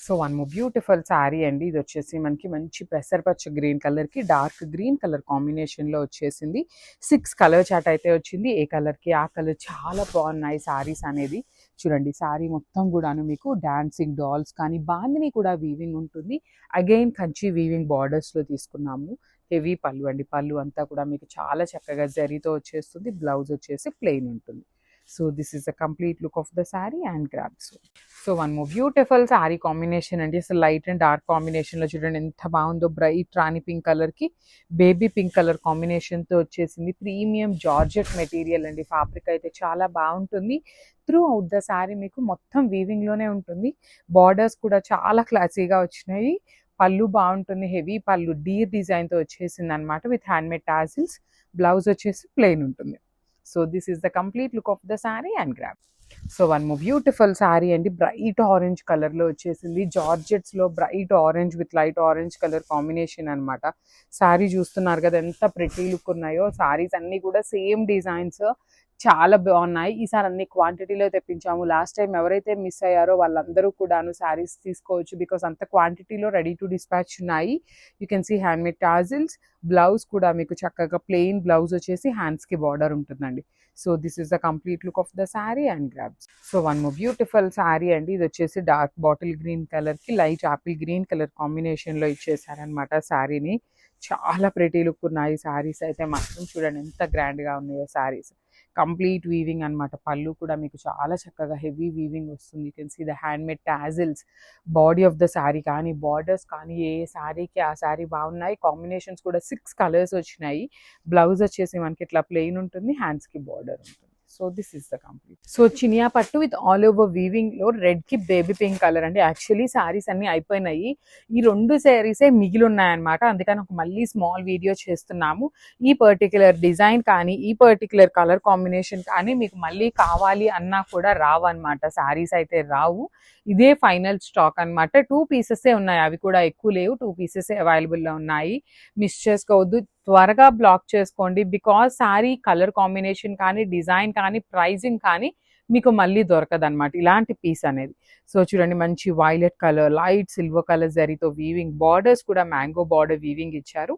So one more beautiful sari అండి. ఇది వచ్చేసి మనకి మంచి పెసరపచ్చ గ్రీన్ కలర్కి డార్క్ గ్రీన్ కలర్ కాంబినేషన్లో వచ్చేసింది. 6 కలర్ చాట్ అయితే వచ్చింది. ఏ కలర్కి ఆ కలర్ చాలా బాగున్నాయి శారీస్ అనేది. చూడండి శారీ మొత్తం కూడాను మీకు డాన్సింగ్ డాల్స్ కానీ బాందిని కూడా వీవింగ్ ఉంటుంది. అగైన్ కంచి వీవింగ్ బార్డర్స్లో తీసుకున్నాము. హెవీ పళ్ళు అండి. పళ్ళు అంతా కూడా మీకు చాలా చక్కగా జరీతో వచ్చేస్తుంది. బ్లౌజ్ వచ్చేసి ప్లెయిన్ ఉంటుంది. So this is the complete look of the sari and grabs. So one more beautiful sari combination అండి. అసలు లైట్ అండ్ డార్క్ కాంబినేషన్లో చూడండి ఎంత బాగుందో. బ్రైట్ రాణి పింక్ కలర్కి బేబీ పింక్ కలర్ కాంబినేషన్తో వచ్చేసింది. ప్రీమియం జార్జెట్ మెటీరియల్ అండి. ఫ్యాబ్రిక్ అయితే చాలా బాగుంటుంది. త్రూ అవుట్ ద శారీ మీకు మొత్తం వీవింగ్లోనే ఉంటుంది. బార్డర్స్ కూడా చాలా క్లాసీగా వచ్చినాయి. పళ్ళు బాగుంటుంది. హెవీ పళ్ళు డీర్ డిజైన్తో వచ్చేసింది అనమాట విత్ హ్యాండ్మేడ్ టాజిల్స్. బ్లౌజ్ వచ్చేసి ప్లెయిన్ ఉంటుంది. So this is the complete look of the sari and grab. So one more beautiful sari అండి, బ్రైట్ ఆరెంజ్ కలర్లో వచ్చేసింది. జార్జెట్స్లో bright orange with light orange colour combination అనమాట. శారీ చూస్తున్నారు కదా ఎంత ప్రిటీ లుక్ ఉన్నాయో. శారీస్ అన్నీ కూడా సేమ్ డిజైన్స్, చాలా బాగున్నాయి. ఈసారి అన్ని క్వాంటిటీలో తెప్పించాము. లాస్ట్ టైం ఎవరైతే మిస్ అయ్యారో వాళ్ళందరూ కూడాను శారీస్ తీసుకోవచ్చు, బికాస్ అంత క్వాంటిటీలో రెడీ టు డిస్పాచ్ ఉన్నాయి. You can see handmade tassels. Blouse కూడా మీకు చక్కగా ప్లెయిన్ బ్లౌజ్ వచ్చేసి హ్యాండ్స్కి బార్డర్ ఉంటుందండి. So this is the complete look of the sari and grabs. So one more beautiful sari అండి, ఇది వచ్చేసి డార్క్ బాటిల్ గ్రీన్ కలర్కి లైట్ యాపిల్ గ్రీన్ కలర్ కాంబినేషన్లో ఇచ్చేసారనమాట శారీని. చాలా ప్రెటీ లుక్ ఉన్నాయి శారీస్ అయితే మాత్రం. చూడండి ఎంత గ్రాండ్గా ఉన్నాయో శారీస్. కంప్లీట్ వీవింగ్ అనమాట. పళ్ళు కూడా మీకు చాలా చక్కగా హెవీ వీవింగ్ వస్తుంది. You can see the handmade tassels. Body of the saree కానీ బార్డర్స్ కానీ ఏ శారీకి ఆ శారీ బాగున్నాయి. కాంబినేషన్స్ కూడా 6 కలర్స్ వచ్చినాయి. బ్లౌజ్ వచ్చేసి మనకి ఇట్లా ప్లెయిన్ ఉంటుంది, హ్యాండ్స్కి బార్డర్ ఉంటుంది. So this is the complete. So Chiniya పట్టు విత్ ఆల్ ఓవర్ వీవింగ్ లో రెడ్ కి బేబీ పింక్ కలర్ అండి. యాక్చువల్లీ శారీస్ అన్ని అయిపోయినాయి, ఈ 2 శారీసే మిగిలి ఉన్నాయన్నమాట. అందుకని ఒక మళ్ళీ స్మాల్ వీడియో చేస్తున్నాము. ఈ పర్టికులర్ డిజైన్ కానీ ఈ పర్టికులర్ కలర్ కాంబినేషన్ కానీ మీకు మళ్ళీ కావాలి అన్నా కూడా రావు అనమాట. శారీస్ అయితే రావు, ఇదే ఫైనల్ స్టాక్ అనమాట. 2 పీసెసే ఉన్నాయి, అవి కూడా ఎక్కువ లేవు. 2 పీసెసే అవైలబుల్లో ఉన్నాయి. మిస్ చేసుకోవద్దు, త్వరగా బ్లాక్ చేసుకోండి. బికాజ్ శారీ కలర్ కాంబినేషన్ కానీ డిజైన్ కానీ ప్రైజింగ్ కానీ మీకు మళ్ళీ దొరకదు అనమాట ఇలాంటి పీస్ అనేది. సో చూడండి మంచి violet colour, light silver colour జరీతో వీవింగ్, బార్డర్స్ కూడా మ్యాంగో బార్డర్ వీవింగ్ ఇచ్చారు.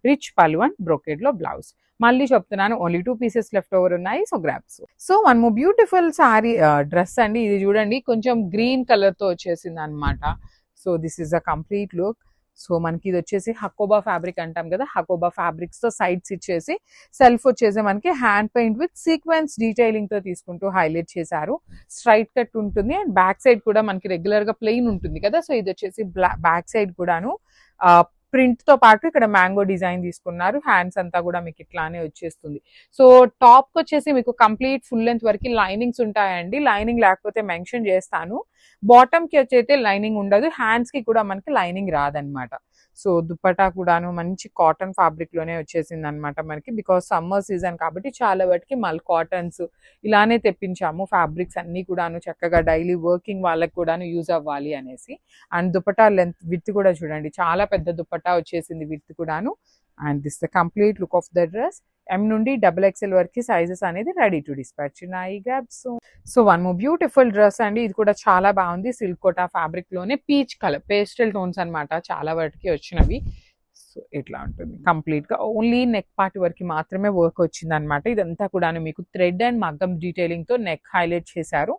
రిచ్ పళ్ళు అండ్ బ్రోకెడ్ లో బ్లౌజ్. మళ్ళీ చెప్తున్నాను, ఓన్లీ 2 పీసెస్ లెఫ్ట్ ఓవర్ ఉన్నాయి. So grabs. So one more beautiful sari dress అండి, ఇది చూడండి కొంచెం గ్రీన్ కలర్ తో వచ్చేసింది అనమాట. So this is a complete look. So మనకి ఇది వచ్చేసి హకోబా ఫ్యాబ్రిక్ అంటాం కదా, హకోబా ఫ్యాబ్రిక్స్ తో సైడ్స్ ఇచ్చేసి సెల్ఫ్ వచ్చేసి మనకి hand paint with sequence detailing తో తీసుకుంటూ హైలైట్ చేశారు. స్ట్రైట్ కట్ ఉంటుంది అండ్ బ్యాక్ సైడ్ కూడా మనకి రెగ్యులర్ గా ప్లెయిన్ ఉంటుంది కదా. సో ఇది వచ్చేసి బ్యాక్ సైడ్ కూడాను ప్రింట్ తో పాటు ఇక్కడ మ్యాంగో డిజైన్ తీసుకున్నారు. హ్యాండ్స్ అంతా కూడా మీకు ఇట్లానే వచ్చేస్తుంది. సో టాప్ కి వచ్చేసి మీకు కంప్లీట్ ఫుల్ లెంత్ వరకు లైనింగ్స్ ఉంటాయండి. లైనింగ్ లేకపోతే మెన్షన్ చేస్తాను. బాటమ్ కి వచ్చైతే లైనింగ్ ఉండదు, హ్యాండ్స్ కి కూడా మనకి లైనింగ్ రాదనమాట. సో దుపట్టా కూడాను మంచి కాటన్ ఫ్యాబ్రిక్ లోనే వచ్చేసింది అనమాట మనకి. బికాస్ సమ్మర్ సీజన్ కాబట్టి చాలా వాటికి మల్ కాటన్స్ ఇలానే తెప్పించాము. ఫ్యాబ్రిక్స్ అన్ని కూడాను చక్కగా డైలీ వర్కింగ్ వాళ్ళకి కూడాను యూజ్ అవ్వాలి అనేసి. అండ్ దుపట్టా లెంత్ విత్ కూడా చూడండి, చాలా పెద్ద దుపట్టా వచ్చేసింది విత్ కూడాను. And this the complete look of the dress. M నుండి XXL వరకు సైజెస్ అనేది రెడీ టు డిస్పాచ్ ఉన్నాయి. Grabs. So one more beautiful dress అండి, ఇది కూడా చాలా బాగుంది. సిల్క్ కోటా ఫ్యాబ్రిక్ లోనే పీచ్ కలర్ పేస్టల్ టోన్స్ అనమాట చాలా వాటికి వచ్చినవి. సో ఇట్లా ఉంటుంది కంప్లీట్ గా. ఓన్లీ నెక్ పార్ట్ వరకు మాత్రమే వర్క్ వచ్చింది అనమాట. ఇదంతా కూడాను మీకు థ్రెడ్ అండ్ మగ్గం డీటెయిలింగ్ తో నెక్ హైలైట్ చేశారు.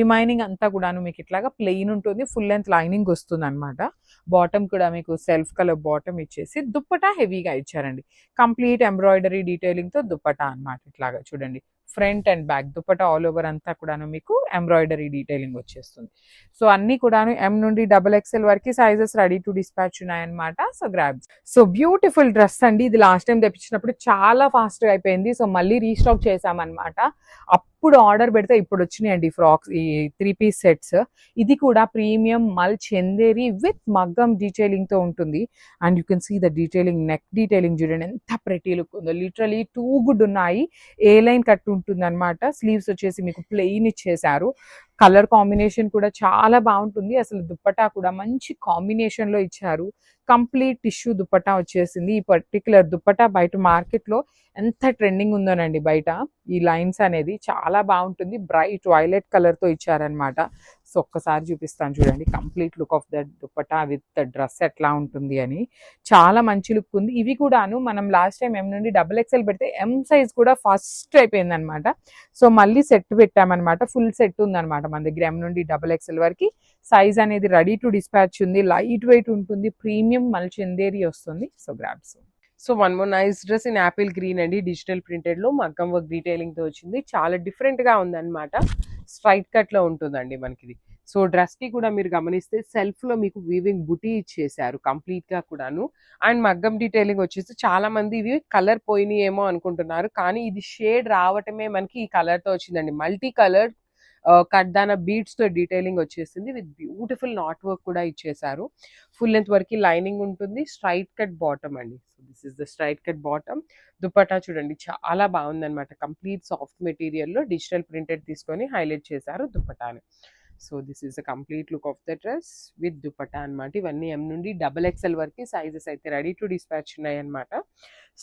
రిమైనింగ్ అంతా కూడాను మీకు ఇట్లాగా ప్లెయిన్ ఉంటుంది, ఫుల్ లెంత్ లైనింగ్ వస్తుంది అనమాట. బాటమ్ కూడా మీకు సెల్ఫ్ కలర్ బాటమ్ ఇచ్చేసి దుప్పటా హెవీగా ఇచ్చారండి. కంప్లీట్ ఎంబ్రాయిడరీ డీటెయిలింగ్ తో దుప్పటా అనమాట. ఇట్లాగా చూడండి front and back dupatta all over అంతా కూడాను మీకు ఎంబ్రాయిడరీ డీటెయిలింగ్ వచ్చేస్తుంది. సో అన్ని కూడాను M నుండి XXL వరకు సైజెస్ రెడీ టు డిస్పాచ్ ఉన్నాయన్నమాట. So grabs. So beautiful dress అండి, ఇది లాస్ట్ టైం తెప్పించినప్పుడు చాలా ఫాస్ట్ గా అయిపోయింది. సో మళ్ళీ రీస్టాక్ చేసామన్నమాట. అప్పుడు ఆర్డర్ పెడితే ఇప్పుడు వచ్చినాయండి ఫ్రాక్స్, ఈ 3 పీస్ సెట్స్. ఇది కూడా ప్రీమియం మల్ చందేరి విత్ మగ్గం డీటెయిలింగ్ తో ఉంటుంది. And you can see the detailing, neck detailing చూడండి ఎంత ప్రెటీ లుక్ ఉందో. లిటరలీ 2 గుడ్ ఉన్నాయి. ఏ లైన్ కట్ ఉంటుంది అనమాట. స్లీవ్స్ వచ్చేసి మీకు ప్లెయిన్ ఇచ్చేసారు. కలర్ కాంబినేషన్ కూడా చాలా బాగుంటుంది. అసలు దుప్పటా కూడా మంచి కాంబినేషన్ లో ఇచ్చారు. కంప్లీట్ టిష్యూ దుప్పటా వచ్చేసింది. ఈ పర్టికులర్ దుప్పటా బయట మార్కెట్ లో ఎంత ట్రెండింగ్ ఉందోనండి. బయట ఈ లైన్స్ అనేది చాలా బాగుంటుంది. బ్రైట్ వైలెట్ కలర్ తో ఇచ్చారనమాట. సో ఒక్కసారి చూపిస్తాను చూడండి complete look of the dupatta with the dress ఎట్లా ఉంటుంది అని. చాలా మంచి లుక్ ఉంది. ఇవి కూడాను మనం లాస్ట్ టైం M నుండి XXL పెడితే M సైజ్ కూడా ఫస్ట్ అయిపోయింది అనమాట. సో మళ్ళీ సెట్ పెట్టామన్నమాట. ఫుల్ సెట్ ఉందన్నమాట మన దగ్గర. M నుండి XXL వరకు సైజ్ అనేది రెడీ టు డిస్పాచ్ ఉంది. లైట్ వెయిట్ ఉంటుంది, ప్రీమియం మల్ చందేరి వస్తుంది. So grabs. So one more nice dress in Apple green అండి, డిజిటల్ ప్రింటెడ్ లో మగ్గం వర్క్ డీటెయిలింగ్ తో వచ్చింది. చాలా డిఫరెంట్ గా ఉందన్నమాట. స్ట్రైట్ కట్ లో ఉంటుందండి మనకి. సో డ్రెస్ కి కూడా మీరు గమనిస్తే సెల్ఫ్ లో మీకు వీవింగ్ బుటీ ఇచ్చేసారు కంప్లీట్ గా కూడాను. అండ్ మగ్గం డీటెయిలింగ్ వచ్చేసి చాలా మంది ఇవి కలర్ పోయినాయేమో అనుకుంటున్నారు, కానీ ఇది షేడ్ రావటమే మనకి ఈ కలర్ తో వచ్చిందండి. మల్టీ కలర్ కడ్దానా బీడ్స్ తో డీటెయిలింగ్ వచ్చేసింది విత్ బ్యూటిఫుల్ నాట్ వర్క్ కూడా ఇచ్చేసారు. ఫుల్ లెంత్ వరకు లైనింగ్ ఉంటుంది. స్ట్రైట్ కట్ బాటమ్ అండి. So this is the straight cut bottom. Dupatta చూడండి చాలా బాగుందన్నమాట. కంప్లీట్ సాఫ్ట్ మెటీరియల్ లో డిజిటల్ ప్రింటెడ్ తీసుకొని హైలైట్ చేశారు దుపట్టాని. So this is the complete look of the dress with dupatta అనమాట. ఇవన్నీ ఎం నుండి XXL వరకు సైజెస్ అయితే రెడీ టు డిస్పాచ్ ఉన్నాయి అనమాట.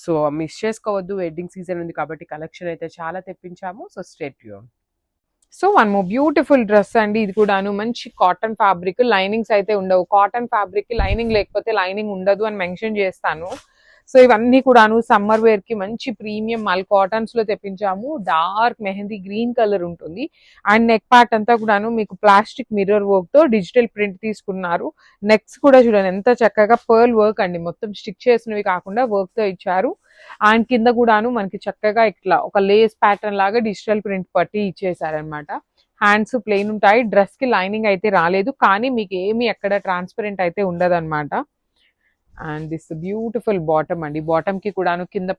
సో మిస్ చేసుకోవద్దు, వెడ్డింగ్ సీజన్ ఉంది కాబట్టి కలెక్షన్ అయితే చాలా తెప్పించాము. So stay tune. So one more beautiful dress అండి. ఇది కూడాను మంచి కాటన్ ఫ్యాబ్రిక్. లైనింగ్స్ అయితే ఉండవు. కాటన్ ఫ్యాబ్రిక్ కి లైనింగ్ లేకపోతే లైనింగ్ ఉండదు అని మెన్షన్ చేస్తాను. సో ఇవన్నీ కూడాను సమ్మర్ వేర్ కి మంచి ప్రీమియం మల్ కాటన్స్ లో తెప్పించాము. డార్క్ మెహందీ గ్రీన్ కలర్ ఉంటుంది. అండ్ నెక్ పార్ట్ అంతా కూడాను మీకు ప్లాస్టిక్ మిర్రర్ వర్క్ తో డిజిటల్ ప్రింట్ తీసుకున్నారు. నెక్స్ కూడా చూడండి ఎంత చక్కగా పర్ల్ వర్క్ అండి. మొత్తం స్టిక్ చేసినవి కాకుండా వర్క్ తో ఇచ్చారు. అండ్ కింద కూడాను మనకి చక్కగా ఇట్లా ఒక లేస్ ప్యాటర్న్ లాగా డిజిటల్ ప్రింట్ పట్టి ఇచ్చేసారనమాట. హ్యాండ్స్ ప్లెయిన్ ఉంటాయి. డ్రెస్ కి లైనింగ్ అయితే రాలేదు, కానీ మీకు ఏమి ఎక్కడ ట్రాన్స్పరెంట్ అయితే ఉండదన్నమాట. అండ్ దిస్ బ్యూటిఫుల్ బాటమ్ అండి. బాటమ్ కి కూడాను కింద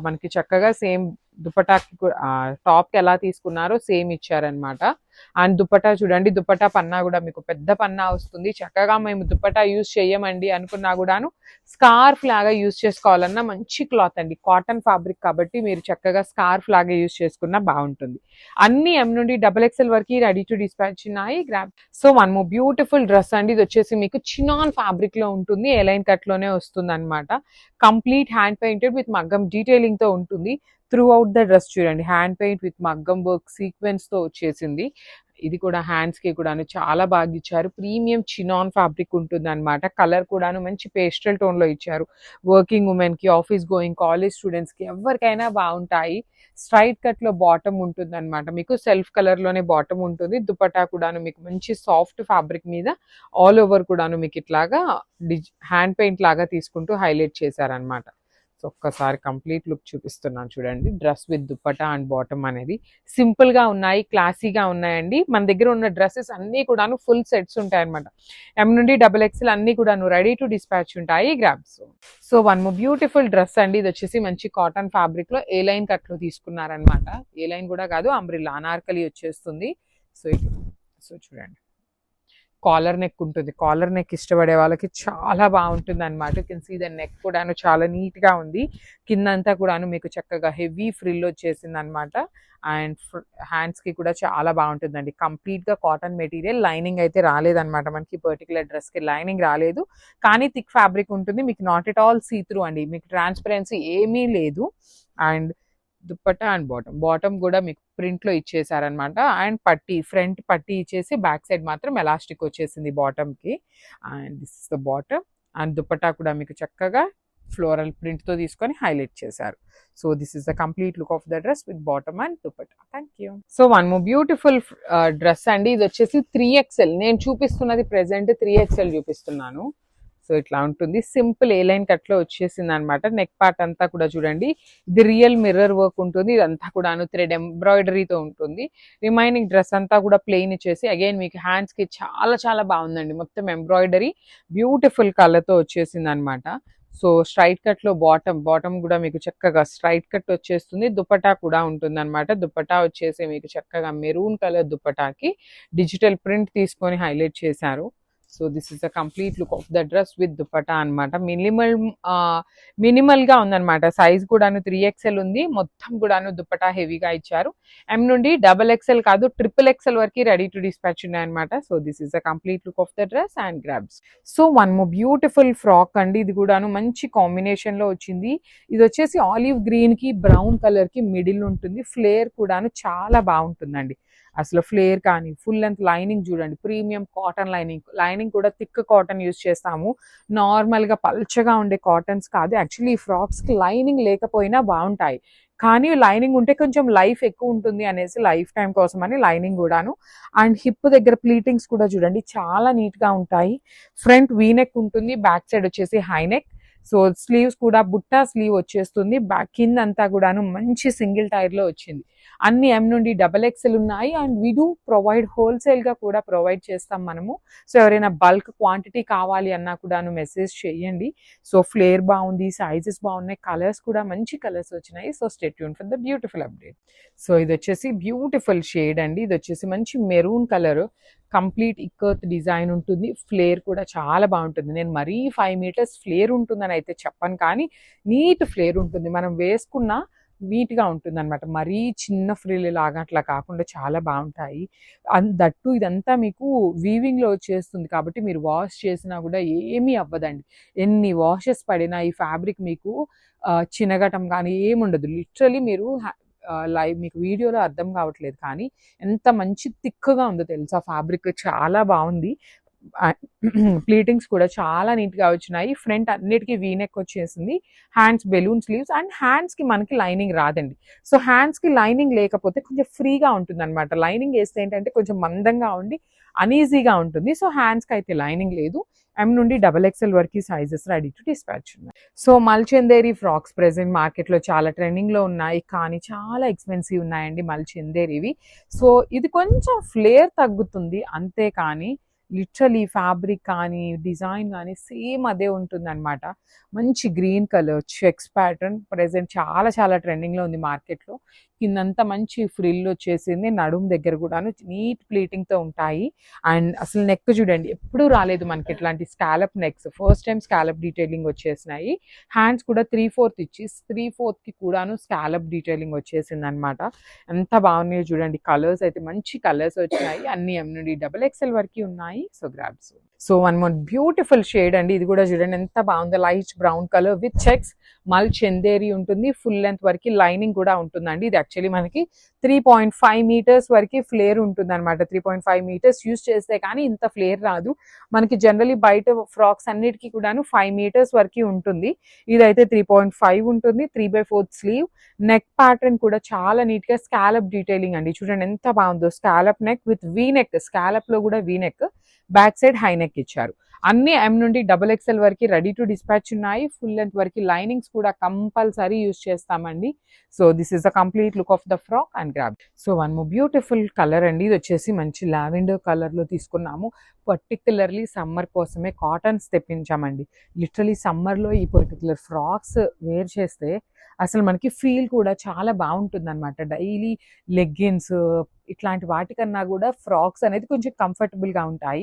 మనకి చక్కగా సేమ్ దుపటాకి టాప్ కి ఎలా తీసుకున్నారో సేమ్ ఇచ్చారనమాట. అండ్ దుపట్టా చూడండి, దుపట్టా పన్నా కూడా మీకు పెద్ద పన్నా వస్తుంది. చక్కగా మేము దుపట్టా యూజ్ చేయమండి అనుకున్నా కూడాను స్కార్ఫ్ లాగా యూజ్ చేసుకోవాలన్నా మంచి క్లాత్ అండి. కాటన్ ఫ్యాబ్రిక్ కాబట్టి మీరు చక్కగా స్కార్ఫ్ లాగా యూజ్ చేసుకున్నా బాగుంటుంది. అన్ని ఎం నుండి XXL వరకు రెడీ టు డిస్పాచ్ ఉన్నాయి. Grab. So one more beautiful dress అండి. ఇది వచ్చేసి మీకు చినాన్ ఫ్యాబ్రిక్ లో ఉంటుంది. ఎలైన్ కట్ లోనే వస్తుంది అనమాట. కంప్లీట్ హ్యాండ్ పెయింటెడ్ విత్ మగ్గం డీటెయిలింగ్ తో ఉంటుంది. త్రూ అవుట్ ద డ్రెస్ చూడండి హ్యాండ్ పెయింట్ విత్ మగ్గం వర్క్ సీక్వెన్స్ తో వచ్చేసింది. ఇది కూడా హ్యాండ్స్ కి కూడాను చాలా బాగా ఇచ్చారు. ప్రీమియం చినాన్ ఫ్యాబ్రిక్ ఉంటుంది అనమాట. కలర్ కూడాను మంచి పేస్టల్ టోన్ లో ఇచ్చారు. వర్కింగ్ ఉమెన్ కి, ఆఫీస్ గోయింగ్ కాలేజ్ స్టూడెంట్స్ కి ఎవరికైనా బాగుంటాయి. స్ట్రైట్ కట్ లో బాటమ్ ఉంటుంది అనమాట. మీకు సెల్ఫ్ కలర్ లోనే బాటమ్ ఉంటుంది. దుపట్టా కూడాను మీకు మంచి సాఫ్ట్ ఫ్యాబ్రిక్ మీద ఆల్ ఓవర్ కూడాను మీకు ఇట్లాగా హ్యాండ్ పెయింట్ లాగా తీసుకుంటూ హైలైట్ చేశారనమాట. సో ఒక్కసారి కంప్లీట్ లుక్ చూపిస్తున్నాను చూడండి. Dress with dupatta and bottom అనేది సింపుల్ గా ఉన్నాయి, క్లాసీగా ఉన్నాయండి. మన దగ్గర ఉన్న డ్రెస్సెస్ అన్ని కూడాను ఫుల్ సెట్స్ ఉంటాయి అనమాట. ఎం నుండి XXL అన్ని కూడాను రెడీ టు డిస్పాచ్ ఉంటాయి. Grabs. So one more beautiful dress అండి. ఇది వచ్చేసి మంచి కాటన్ ఫ్యాబ్రిక్ లో ఏ లైన్ కట్ లో తీసుకున్నారనమాట. ఏ లైన్ కూడా కాదు, అంబ్రిల్లా అనార్కలి వచ్చేస్తుంది. సో చూడండి కాలర్ నెక్ ఉంటుంది. కాలర్ నెక్ ఇష్టపడే వాళ్ళకి చాలా బాగుంటుంది అనమాట. కెన్ సీ ద నెక్ కూడాను చాలా నీట్ గా ఉంది. కిందంతా కూడాను మీకు చక్కగా హెవీ ఫ్రిల్ వచ్చేసింది అనమాట. అండ్ హ్యాండ్స్ కి కూడా చాలా బాగుంటుందండి. కంప్లీట్ గా కాటన్ మెటీరియల్. లైనింగ్ అయితే రాలేదన్నమాట. మనకి పర్టికులర్ డ్రెస్ కి లైనింగ్ రాలేదు, కానీ థిక్ ఫ్యాబ్రిక్ ఉంటుంది. మీకు not at all see through అండి. మీకు ట్రాన్స్పరెన్సీ ఏమీ లేదు. అండ్ దుపట్టా అండ్ బాటమ్ కూడా మీకు ప్రింట్ లో ఇచ్చేసారనమాట. అండ్ పట్టి ఫ్రంట్ పట్టి ఇచ్చేసి బ్యాక్ సైడ్ మాత్రం ఎలాస్టిక్ వచ్చేసింది బాటమ్ కి. And this is the bottom. And dupatta కూడా మీకు చక్కగా ఫ్లోరల్ ప్రింట్ తో తీసుకొని హైలైట్ చేశారు. So this is the complete look of the dress with bottom and dupatta. Thank you. So one more beautiful dress అండి. ఇది వచ్చేసి 3XL. నేను చూపిస్తున్నది ప్రెసెంట్ 3XL చూపిస్తున్నాను. సో ఇట్లా ఉంటుంది. సింపుల్ ఏ లైన్ కట్ లో వచ్చేసింది అనమాట. నెక్ పార్ట్ అంతా కూడా చూడండి, ఇది రియల్ మిర్రర్ వర్క్ ఉంటుంది. ఇదంతా కూడా థ్రెడ్ ఎంబ్రాయిడరీతో ఉంటుంది. రిమైనింగ్ డ్రెస్ అంతా కూడా ప్లెయిన్ ఇచ్చేసి అగైన్ మీకు హ్యాండ్స్ కి చాలా చాలా బాగుందండి. మొత్తం ఎంబ్రాయిడరీ బ్యూటిఫుల్ కలర్ తో వచ్చేసింది అనమాట. సో స్ట్రైట్ కట్ లో బాటమ్ కూడా మీకు చక్కగా స్ట్రైట్ కట్ వచ్చేస్తుంది. దుపట్టా కూడా ఉంటుంది అనమాట. దుపట్టా వచ్చేసి మీకు చక్కగా మెరూన్ కలర్ దుపట్టాకి డిజిటల్ ప్రింట్ తీసుకొని హైలైట్ చేశారు. So this is the complete look of the dress with dupatta అనమాట. మినిమల్ గా ఉందన్నమాట. సైజ్ కూడాను 3XL ఉంది. మొత్తం కూడాను దుపట్టా హెవీగా ఇచ్చారు. ఎం నుండి XXL కాదు XXL వరకు రెడీ టు డిస్పాచ్ ఉన్నాయన్నమాట. So this is the complete look of the dress and grabs. So one more beautiful frock అండి. ఇది కూడాను మంచి కాంబినేషన్ లో వచ్చింది. ఇది వచ్చేసి ఆలివ్ గ్రీన్ కి బ్రౌన్ కలర్ కి మిడిల్ ఉంటుంది. ఫ్లేర్ కూడాను చాలా బాగుంటుందండి. అసలు ఫ్లేర్ కానీ ఫుల్ లెంత్ లైనింగ్ చూడండి. ప్రీమియం కాటన్ లైనింగ్ కూడా థిక్ కాటన్ యూజ్ చేస్తాము. నార్మల్ గా పల్చగా ఉండే కాటన్స్ కాదు. యాక్చువల్లీ ఈ ఫ్రాక్స్ కి లైనింగ్ లేకపోయినా బాగుంటాయి, కానీ లైనింగ్ ఉంటే కొంచెం లైఫ్ ఎక్కువ ఉంటుంది అనేసి లైఫ్ టైం కోసం అని లైనింగ్ కూడాను. అండ్ హిప్ దగ్గర ప్లీటింగ్స్ కూడా చూడండి చాలా నీట్ గా ఉంటాయి. ఫ్రంట్ వీ నెక్ ఉంటుంది, బ్యాక్ సైడ్ వచ్చేసి హై నెక్. సో స్లీవ్స్ కూడా బుట్టా స్లీవ్ వచ్చేస్తుంది, బ్యాక్ కింద అంతా కూడాను మంచి సింగిల్ టైర్లో వచ్చింది. అన్ని ఎం నుండి XXL ఉన్నాయి. అండ్ వీ డూ ప్రొవైడ్ హోల్సేల్గా కూడా ప్రొవైడ్ చేస్తాం మనము. సో ఎవరైనా బల్క్ క్వాంటిటీ కావాలి అన్నా కూడాను మెసేజ్ చేయండి. సో ఫ్లేర్ బాగుంది, సైజెస్ బాగున్నాయి, కలర్స్ కూడా మంచి కలర్స్ వచ్చినాయి. So stay tune for the beautiful update. So ఇది వచ్చేసి బ్యూటిఫుల్ షేడ్ అండి. ఇది వచ్చేసి మంచి maroon colour, complete ikat design ఉంటుంది. ఫ్లేర్ కూడా చాలా బాగుంటుంది. నేను మరీ 5 మీటర్స్ ఫ్లేర్ ఉంటుందని అయితే చెప్పను, కానీ నీట్ ఫ్లేర్ ఉంటుంది. మనం వేసుకున్న నీట్గా ఉంటుంది అనమాట. మరీ చిన్న ఫ్రిల్ లాగా అట్లా కాకుండా చాలా బాగుంటాయి. దట్టు ఇదంతా మీకు వీవింగ్లో వచ్చేస్తుంది కాబట్టి మీరు వాష్ చేసినా కూడా ఏమీ అవ్వదండి. ఎన్ని వాషెస్ పడినా ఈ ఫ్యాబ్రిక్ మీకు చినగటం కానీ ఏముండదు. లిటరలీ మీరు లైవ్ మీకు వీడియోలో అర్థం కావట్లేదు, కానీ ఎంత మంచి థిక్గా ఉందో తెలుసా. ఫ్యాబ్రిక్ చాలా బాగుంది. ప్లీటింగ్స్ కూడా చాలా నీట్గా వచ్చినాయి. ఫ్రంట్ అన్నిటికీ వీనెక్ వచ్చేసింది. హ్యాండ్స్ బెలూన్ స్లీవ్స్, అండ్ హ్యాండ్స్కి మనకి లైనింగ్ రాదండి. సో హ్యాండ్స్కి లైనింగ్ లేకపోతే కొంచెం ఫ్రీగా ఉంటుంది అనమాట. లైనింగ్ వేస్తే ఏంటంటే కొంచెం మందంగా ఉండి అనీజీగా ఉంటుంది. సో హ్యాండ్స్కి అయితే లైనింగ్ లేదు. ఎం నుండి XXL వరకు సైజెస్ రెడీ టు డిస్పాచ్ ఉన్నాయి. సో మల్చందేరి ఫ్రాక్స్ ప్రెసెంట్ మార్కెట్లో చాలా ట్రెండింగ్లో ఉన్నాయి, కానీ చాలా ఎక్స్పెన్సివ్ ఉన్నాయండి మల్చందేరివి. సో ఇది కొంచెం ఫ్లేర్ తగ్గుతుంది అంతే, కానీ లిటరలీ ఫ్యాబ్రిక్ కానీ డిజైన్ కానీ సేమ్ అదే ఉంటుంది అనమాట. మంచి green colour checks pattern present చాలా చాలా ట్రెండింగ్లో ఉంది మార్కెట్లో. కిందంతా మంచి ఫ్రిల్ వచ్చేసింది, నడుము దగ్గర కూడాను నీట్ ప్లీటింగ్తో ఉంటాయి. అండ్ అసలు నెక్ చూడండి, ఎప్పుడూ రాలేదు మనకి ఇట్లాంటి scallop necks. First time scallop detailing వచ్చేసినాయి. హ్యాండ్స్ కూడా 3/4 ఇచ్చి 3/4కి కూడాను స్కాలప్ డీటెయిలింగ్ వచ్చేసింది అనమాట. ఎంత బాగున్నాయో చూడండి. కలర్స్ అయితే మంచి కలర్స్ వచ్చినాయి. అన్ని ఎం నుండి XXL వరకు ఉన్నాయి. So grabs. So one more beautiful shade అండి. ఇది కూడా చూడండి ఎంత బాగుందో. Light brown colour with checks, మల్ చందేరి ఉంటుంది. ఫుల్ లెంత్ వరకు లైనింగ్ కూడా ఉంటుందండి. ఇది యాక్చువల్లీ మనకి 3.5 మీటర్స్ వరకు ఫ్లేర్ ఉంటుంది అనమాట. 3.5 మీటర్స్ యూస్ చేస్తే కానీ ఇంత ఫ్లేర్ రాదు మనకి. జనరలీ బయట ఫ్రాక్స్ అన్నిటికీ కూడాను 5 మీటర్స్ వరకు ఉంటుంది. ఇదైతే 3.5 ఉంటుంది. 3/4 స్లీవ్. నెక్ ప్యాటర్న్ కూడా చాలా నీట్ గా స్కాలప్ డీటెయిలింగ్ అండి. చూడండి ఎంత బాగుందో. Scallop neck with V neck, scallop లో కూడా V neck, back side high neck ఇచ్చారు. అన్ని ఎం నుండి XXL వరకు రెడీ టు డిస్పాచ్ ఉన్నాయి. ఫుల్ లెంత్ వరకు లైనింగ్స్ కూడా కంపల్సరీ యూస్ చేస్తామండి. So this is the complete look of the frock and grab. So one more beautiful colour అండి. ఇది వచ్చేసి మంచి లావెండర్ కలర్ లో తీసుకున్నాము. పర్టికులర్లీ సమ్మర్ కోసమే కాటన్స్ తెప్పించామండి. లిటరలీ సమ్మర్లో ఈ పర్టికులర్ ఫ్రాక్స్ వేర్ చేస్తే అసలు మనకి ఫీల్ కూడా చాలా బాగుంటుంది అనమాట. డైలీ లెగ్గిన్స్ ఇట్లాంటి వాటికన్నా కూడా ఫ్రాక్స్ అనేది కొంచెం కంఫర్టబుల్గా ఉంటాయి.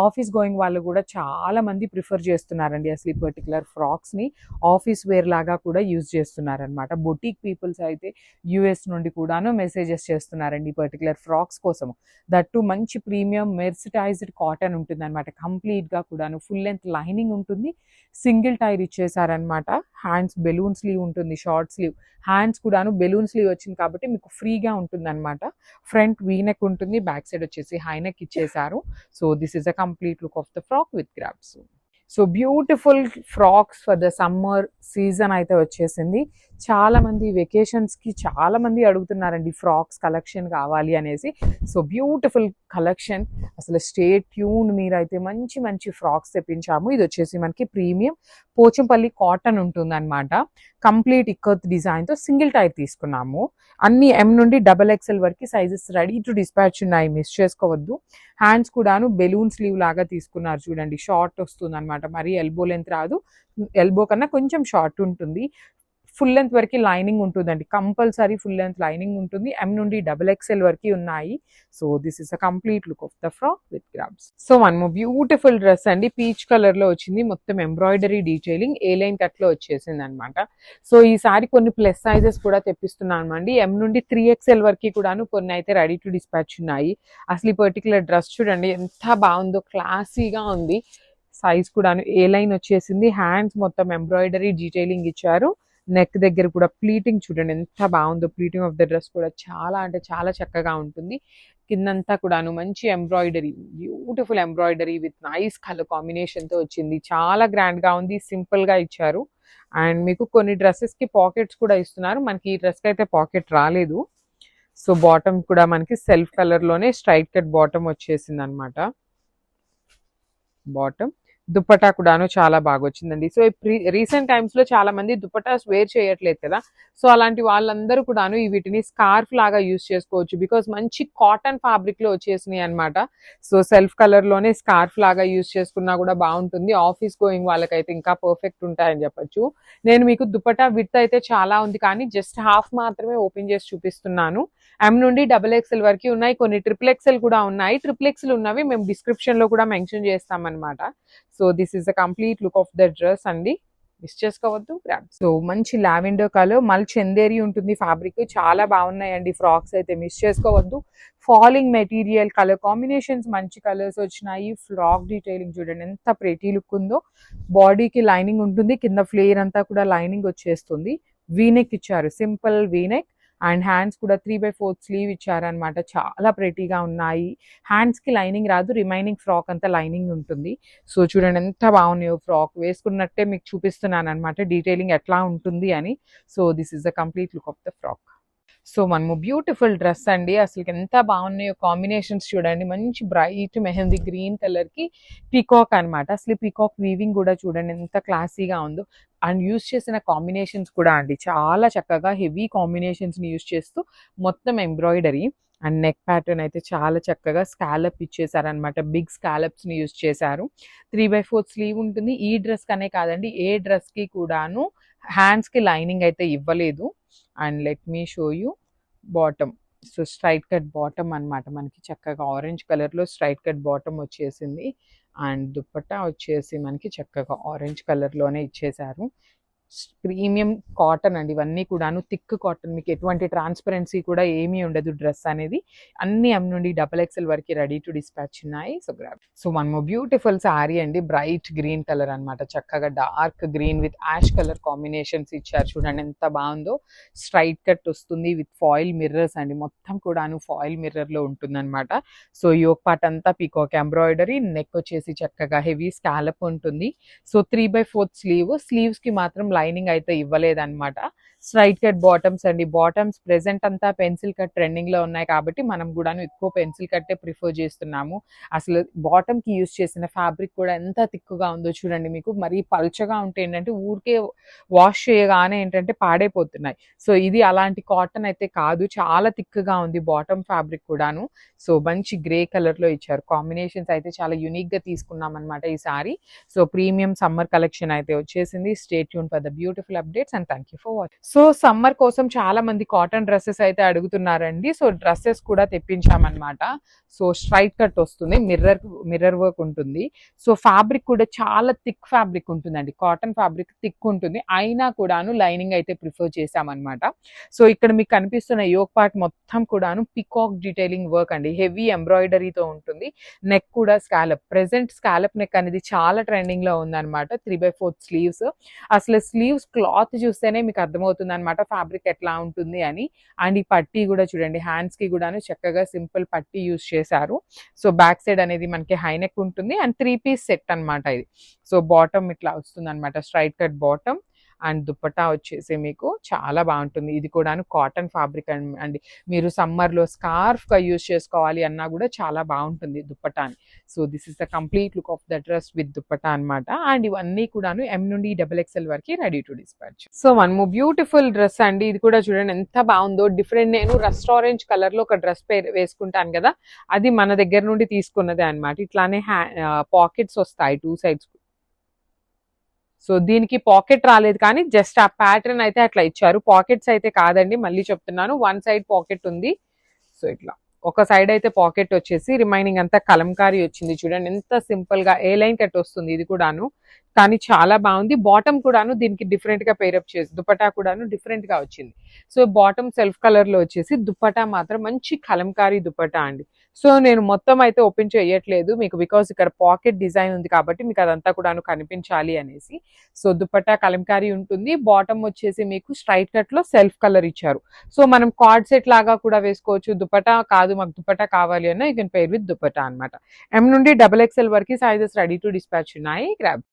ఆఫీస్ గోయింగ్ వాళ్ళు కూడా చాలా మంది ప్రిఫర్ చేస్తున్నారండి అసలు ఈ పర్టికులర్ ఫ్రాక్స్ని. ఆఫీస్ వేర్ లాగా కూడా యూజ్ చేస్తున్నారనమాట. బొటీక్ పీపుల్స్ అయితే యూఎస్ నుండి కూడాను మెసేజెస్ చేస్తున్నారండి ఈ పర్టికులర్ ఫ్రాక్స్ కోసము. దట్టు మంచి ప్రీమియం మెర్సిటైజ్డ్ కాటన్ ఉంటుంది అనమాట. కంప్లీట్గా కూడాను ఫుల్ లెంత్ లైనింగ్ ఉంటుంది. సింగిల్ టైర్ ఇచ్చేసారనమాట. హ్యాండ్స్ బెలూన్ స్లీవ్ ఉంటుంది, షార్ట్ స్లీవ్. హ్యాండ్స్ కూడాను బెలూన్ స్లీవ్ వచ్చింది కాబట్టి మీకు ఫ్రీగా ఉంటుంది అనమాట. ఫ్రంట్ వీ నెక్ ఉంటుంది, బ్యాక్ సైడ్ వచ్చేసి హై నెక్ ఇచ్చేసారు. So this is a complete look of the frock with grabs. So beautiful frocks for the summer season అయితే వచ్చేసింది. చాలా మంది వెకేషన్స్కి చాలా మంది అడుగుతున్నారండి ఫ్రాక్స్ కలెక్షన్ కావాలి అనేసి. So beautiful collection. అసలు స్టే ట్యూన్. మీరైతే మంచి మంచి ఫ్రాక్స్ తెప్పించాము. ఇది వచ్చేసి మనకి ప్రీమియం పోచంపల్లి కాటన్ ఉంటుంది అనమాట. కంప్లీట్ ఇక్కత్ డిజైన్తో సింగిల్ టైర్ తీసుకున్నాము. అన్ని ఎం నుండి XXL వరకు సైజెస్ రెడీ టు డిస్పాచ్ ఉన్నాయి, మిస్ చేసుకోవద్దు. హ్యాండ్స్ కూడాను బెలూన్ స్లీవ్ లాగా తీసుకున్నారు చూడండి. షార్ట్ వస్తుంది అనమాట, మరీ ఎల్బో లెంత్ రాదు, ఎల్బో కన్నా కొంచెం షార్ట్ ఉంటుంది. ఫుల్ లెంత్ వరకు లైనింగ్ ఉంటుందండి, కంపల్సరీ ఫుల్ లెంత్ లైనింగ్ ఉంటుంది. ఎం నుండి XXL వరకు ఉన్నాయి. So this is a complete look of the frock with grabs. So one more beautiful dress అండి. పీచ్ కలర్ లో వచ్చింది, మొత్తం ఎంబ్రాయిడరీ డీటెయిలింగ్ ఏ లైన్ కట్ లో వచ్చేసింది అనమాట. సో ఈసారి కొన్ని ప్లస్ సైజెస్ కూడా తెప్పిస్తున్నాను అండి. ఎం నుండి 3XL వరకు కూడాను కొన్ని అయితే రెడీ టు డిస్పాచ్ ఉన్నాయి. అసలు ఈ పర్టికులర్ డ్రెస్ చూడండి ఎంత బాగుందో, క్లాసీగా ఉంది. సైజ్ కూడాను ఏ లైన్ వచ్చేసింది. హ్యాండ్స్ మొత్తం ఎంబ్రాయిడరీ డీటెయిలింగ్ ఇచ్చారు. నెక్ దగ్గర కూడా ప్లీటింగ్ చూడండి ఎంత బాగుందో. ప్లీటింగ్ ఆఫ్ ద డ్రెస్ కూడా చాలా అంటే చాలా చక్కగా ఉంటుంది. కిందంతా కూడాను మంచి embroidery, beautiful embroidery with nice colour కాంబినేషన్తో వచ్చింది. చాలా గ్రాండ్గా ఉంది, సింపుల్గా ఇచ్చారు. అండ్ మీకు కొన్ని డ్రెస్సెస్కి పాకెట్స్ కూడా ఇస్తున్నారు. మనకి ఈ డ్రెస్కి అయితే పాకెట్ రాలేదు. సో బాటమ్ కూడా మనకి సెల్ఫ్ కలర్లోనే స్ట్రైట్ కట్ బాటమ్ వచ్చేసింది అనమాట. బాటమ్ దుపట్టా కూడాను చాలా బాగా వచ్చిందండి. సో రీసెంట్ టైమ్స్ లో చాలా మంది దుపట్టాస్ వేర్ చేయట్లేదు కదా, సో అలాంటి వాళ్ళందరూ కూడాను వీటిని స్కార్ఫ్ లాగా యూస్ చేసుకోవచ్చు. బికాస్ మంచి కాటన్ ఫ్యాబ్రిక్ లో వచ్చేసినాయి అనమాట. సో సెల్ఫ్ కలర్ లోనే స్కార్ఫ్ లాగా యూస్ చేసుకున్నా కూడా బాగుంటుంది. ఆఫీస్ గోయింగ్ వాళ్ళకైతే ఇంకా పర్ఫెక్ట్ ఉంటాయని చెప్పొచ్చు. నేను మీకు దుపట్టా విడ్త్ అయితే చాలా ఉంది, కానీ జస్ట్ హాఫ్ మాత్రమే ఓపెన్ చేసి చూపిస్తున్నాను. ఎం నుండి XXL వరకు ఉన్నాయి, కొన్ని XXL కూడా ఉన్నాయి. XXL ఉన్నవి మేము డిస్క్రిప్షన్ లో కూడా మెన్షన్ చేస్తాం అనమాట. So this is the complete look of the dress అండి, మిస్ చేసుకోవద్దు. సో మంచి లావెండర్ కలర్, మళ్ళీ చందేరి ఉంటుంది ఫ్యాబ్రిక్, చాలా బాగున్నాయండి ఫ్రాక్స్ అయితే, మిస్ చేసుకోవద్దు. ఫాలింగ్ మెటీరియల్, కలర్ కాంబినేషన్స్ మంచి కలర్స్ వచ్చినాయి. ఫ్రాక్ డీటెయిలింగ్ చూడండి ఎంత ప్రెటీ లుక్ ఉందో. బాడీకి లైనింగ్ ఉంటుంది, కింద ఫ్లేర్ అంతా కూడా లైనింగ్ వచ్చేస్తుంది. వీనెక్ ఇచ్చారు, సింపుల్ వీనెక్. అండ్ హ్యాండ్స్ కూడా 3/4 స్లీవ్ ఇచ్చారనమాట, చాలా ప్రెటీగా ఉన్నాయి. హ్యాండ్స్ కి లైనింగ్ రాదు, రిమైనింగ్ ఫ్రాక్ అంతా లైనింగ్ ఉంటుంది. సో చూడండి ఎంత బాగున్నాయో, ఫ్రాక్ వేసుకున్నట్టే మీకు చూపిస్తున్నాను అనమాట డీటెయిలింగ్ ఎట్లా ఉంటుంది అని. So this is the complete look of the frock. So మనము బ్యూటిఫుల్ డ్రెస్ అండి, అసలు ఎంత బాగున్నాయో కాంబినేషన్స్ చూడండి. మంచి బ్రైట్ మెహందీ గ్రీన్ కలర్ కి పీకాక్ అనమాట. అసలు పీకాక్ వీవింగ్ కూడా చూడండి ఎంత క్లాసీగా ఉందో. అండ్ యూస్ చేసిన కాంబినేషన్స్ కూడా అండి చాలా చక్కగా హెవీ కాంబినేషన్స్ ని యూస్ చేస్తూ మొత్తం ఎంబ్రాయిడరీ. అండ్ నెక్ ప్యాటర్న్ అయితే చాలా చక్కగా స్కాలప్ ఇచ్చేసారనమాట, బిగ్ స్కాలప్స్ ని యూస్ చేశారు. 3/4 స్లీవ్ ఉంటుంది. ఈ డ్రెస్ కనే కాదండి, ఏ డ్రెస్ కి కూడాను హ్యాండ్స్ కి లైనింగ్ అయితే ఇవ్వలేదు. And let me show you bottom. So straight cut bottom అన్నమాట, మనకి చక్కగా ఆరెంజ్ కలర్ లో స్ట్రైట్ కట్ బాటమ్ వచ్చేసింది. అండ్ దుపట్టా వచ్చేసి మనకి చక్కగా ఆరెంజ్ కలర్ లోనే ఇచ్చేసారు. ప్రీమియం కాటన్ అండి, ఇవన్నీ కూడాను థిక్ కాటన్, మీకు ఎటువంటి ట్రాన్స్పరెన్సీ కూడా ఏమీ ఉండదు. డ్రెస్ అనేది అన్ని ఎం నుండి XXL వరకు రెడీ టు డిస్పాచ్ ఉన్నాయి. So grab. సో మనము బ్యూటిఫుల్ శారీ అండి, బ్రైట్ గ్రీన్ కలర్ అన్నమాట, చక్కగా dark green with ash colour combinations ఇచ్చారు. చూడండి ఎంత బాగుందో. స్ట్రైట్ కట్ వస్తుంది విత్ ఫాయిల్ మిర్రర్స్ అండి, మొత్తం కూడాను ఫాయిల్ మిర్రర్ లో ఉంటుంది అనమాట. సో యోక్ పార్ట్ అంతా పీకాక్ ఎంబ్రాయిడరీ, నెక్ వచ్చేసి చక్కగా హెవీ స్కాలప్ ఉంటుంది. సో 3/4 స్లీవ్స్ కి మాత్రం లైనింగ్ అయితే ఇవ్వలేదన్నమాట. స్ట్రైట్ కట్ బాటమ్స్ అండి, బాటమ్స్ ప్రెసెంట్ అంతా పెన్సిల్ కట్ ట్రెండింగ్ లో ఉన్నాయి కాబట్టి మనం కూడా ఎక్కువ పెన్సిల్ కట్టే ప్రిఫర్ చేస్తున్నాము. అసలు బాటమ్ కి యూస్ చేసిన ఫ్యాబ్రిక్ కూడా ఎంత థిక్గా ఉందో చూడండి. మీకు మరీ పల్చగా ఉంటే ఏంటంటే ఊరికే వాష్ చేయగానే ఏంటంటే పాడైపోతున్నాయి. సో ఇది అలాంటి కాటన్ అయితే కాదు, చాలా థిక్గా ఉంది బాటమ్ ఫ్యాబ్రిక్ కూడాను. సో మంచి గ్రే కలర్ లో ఇచ్చారు. కాంబినేషన్స్ అయితే చాలా యూనిక్ గా తీసుకున్నాం అనమాట ఈ sorry. So premium summer collection అయితే వచ్చేసింది. Stay tune for the beautiful updates and thank you for watching. So summer కోసం చాలా మంది కాటన్ డ్రెస్సెస్ అయితే అడుగుతున్నారండి. సో డ్రెస్సెస్ కూడా తెప్పించామన్నమాట. సో స్ట్రైట్ కట్ వస్తుంది, మిర్రర్ వర్క్ ఉంటుంది. సో ఫ్యాబ్రిక్ కూడా చాలా థిక్ ఫ్యాబ్రిక్ ఉంటుందండి, కాటన్ ఫ్యాబ్రిక్ థిక్ ఉంటుంది, అయినా కూడాను లైనింగ్ అయితే ప్రిఫర్ చేసామన్నమాట. సో ఇక్కడ మీకు కనిపిస్తున్న యోక్ పార్ట్ మొత్తం కూడాను పికాక్ డీటెయిలింగ్ వర్క్ అండి, హెవీ ఎంబ్రాయిడరీతో ఉంటుంది. నెక్ కూడా స్కాలప్, ప్రెసెంట్ స్కాలప్ నెక్ అనేది చాలా ట్రెండింగ్ లో ఉందన్నమాట. 3/4 స్లీవ్స్. అసలు స్లీవ్స్ క్లాత్ చూస్తేనే మీకు అర్థమవుతుంది అనమాట ఫ్యాబ్రిక్ ఎట్లా ఉంటుంది అని. అండ్ ఈ పట్టీ కూడా చూడండి, హ్యాండ్స్ కి కూడాను చక్కగా సింపుల్ పట్టీ యూస్ చేశారు. సో బ్యాక్ సైడ్ అనేది మనకి హైనెక్ ఉంటుంది అండ్ 3 పీస్ సెట్ అన్నమాట ఇది. సో బాటమ్ ఇట్లా వస్తుంది అనమాట, straight cut bottom. And dupatta వచ్చేసి మీకు చాలా బాగుంటుంది. ఇది కూడాను కాటన్ ఫ్యాబ్రిక్ అండి, మీరు సమ్మర్ లో స్కార్ఫ్ గా యూస్ చేసుకోవాలి అన్నా కూడా చాలా బాగుంటుంది దుపట్టాని. So this is the complete look of the dress with dupatta అనమాట. అండ్ ఇవన్నీ కూడాను ఎం నుండి XXL వరకు రెడీ టు డిస్పాచ్. సో మనము బ్యూటిఫుల్ డ్రెస్ అండి, ఇది కూడా చూడండి ఎంత బాగుందో. డిఫరెంట్, నేను రస్ట్ ఆరెంజ్ కలర్ లో ఒక డ్రెస్ వేసుకుంటాను కదా, అది మన దగ్గర నుండి తీసుకున్నదే అనమాట. ఇట్లానే పాకెట్స్ వస్తాయి 2 sides. సో దీనికి పాకెట్ రాలేదు, కానీ జస్ట్ ఆ ప్యాటర్న్ అయితే అట్లా ఇచ్చారు. పాకెట్స్ అయితే కాదండి, మళ్ళీ చెప్తున్నాను, 1 side పాకెట్ ఉంది. సో ఇట్లా ఒక సైడ్ అయితే పాకెట్ వచ్చేసి రిమైనింగ్ అంతా కలంకారీ వచ్చింది. చూడండి ఎంత సింపుల్ గా ఏ లైన్ కట్ వస్తుంది ఇది కూడాను, కానీ చాలా బాగుంది. బాటమ్ కూడాను దీనికి డిఫరెంట్ గా పేరప్ చేసి దుపట్టా కూడాను డిఫరెంట్ గా వచ్చింది. సో బాటమ్ సెల్ఫ్ కలర్ లో వచ్చేసి, దుపట్టా మాత్రం మంచి కలంకారీ దుపట్టా అండి. సో నేను మొత్తం అయితే ఓపెన్ చేయట్లేదు మీకు, బికాస్ ఇక్కడ పాకెట్ డిజైన్ ఉంది కాబట్టి మీకు అదంతా కూడాను కనిపించాలి అనేసి. సో దుపట్టా కలంకారీ ఉంటుంది. బాటమ్ వచ్చేసి మీకు స్ట్రైట్ కట్ లో సెల్ఫ్ కలర్ ఇచ్చారు. సో మనం కార్డ్ సెట్ లాగా కూడా వేసుకోవచ్చు. దుపట్టా కాదు మాకు దుపట్టా కావాలి అన్న you can pair with dupatta అనమాట. ఎం నుండి XXL వరకు సైజెస్ రెడీ టు డిస్పాచ్ ఉన్నాయి. గ్రాబ్.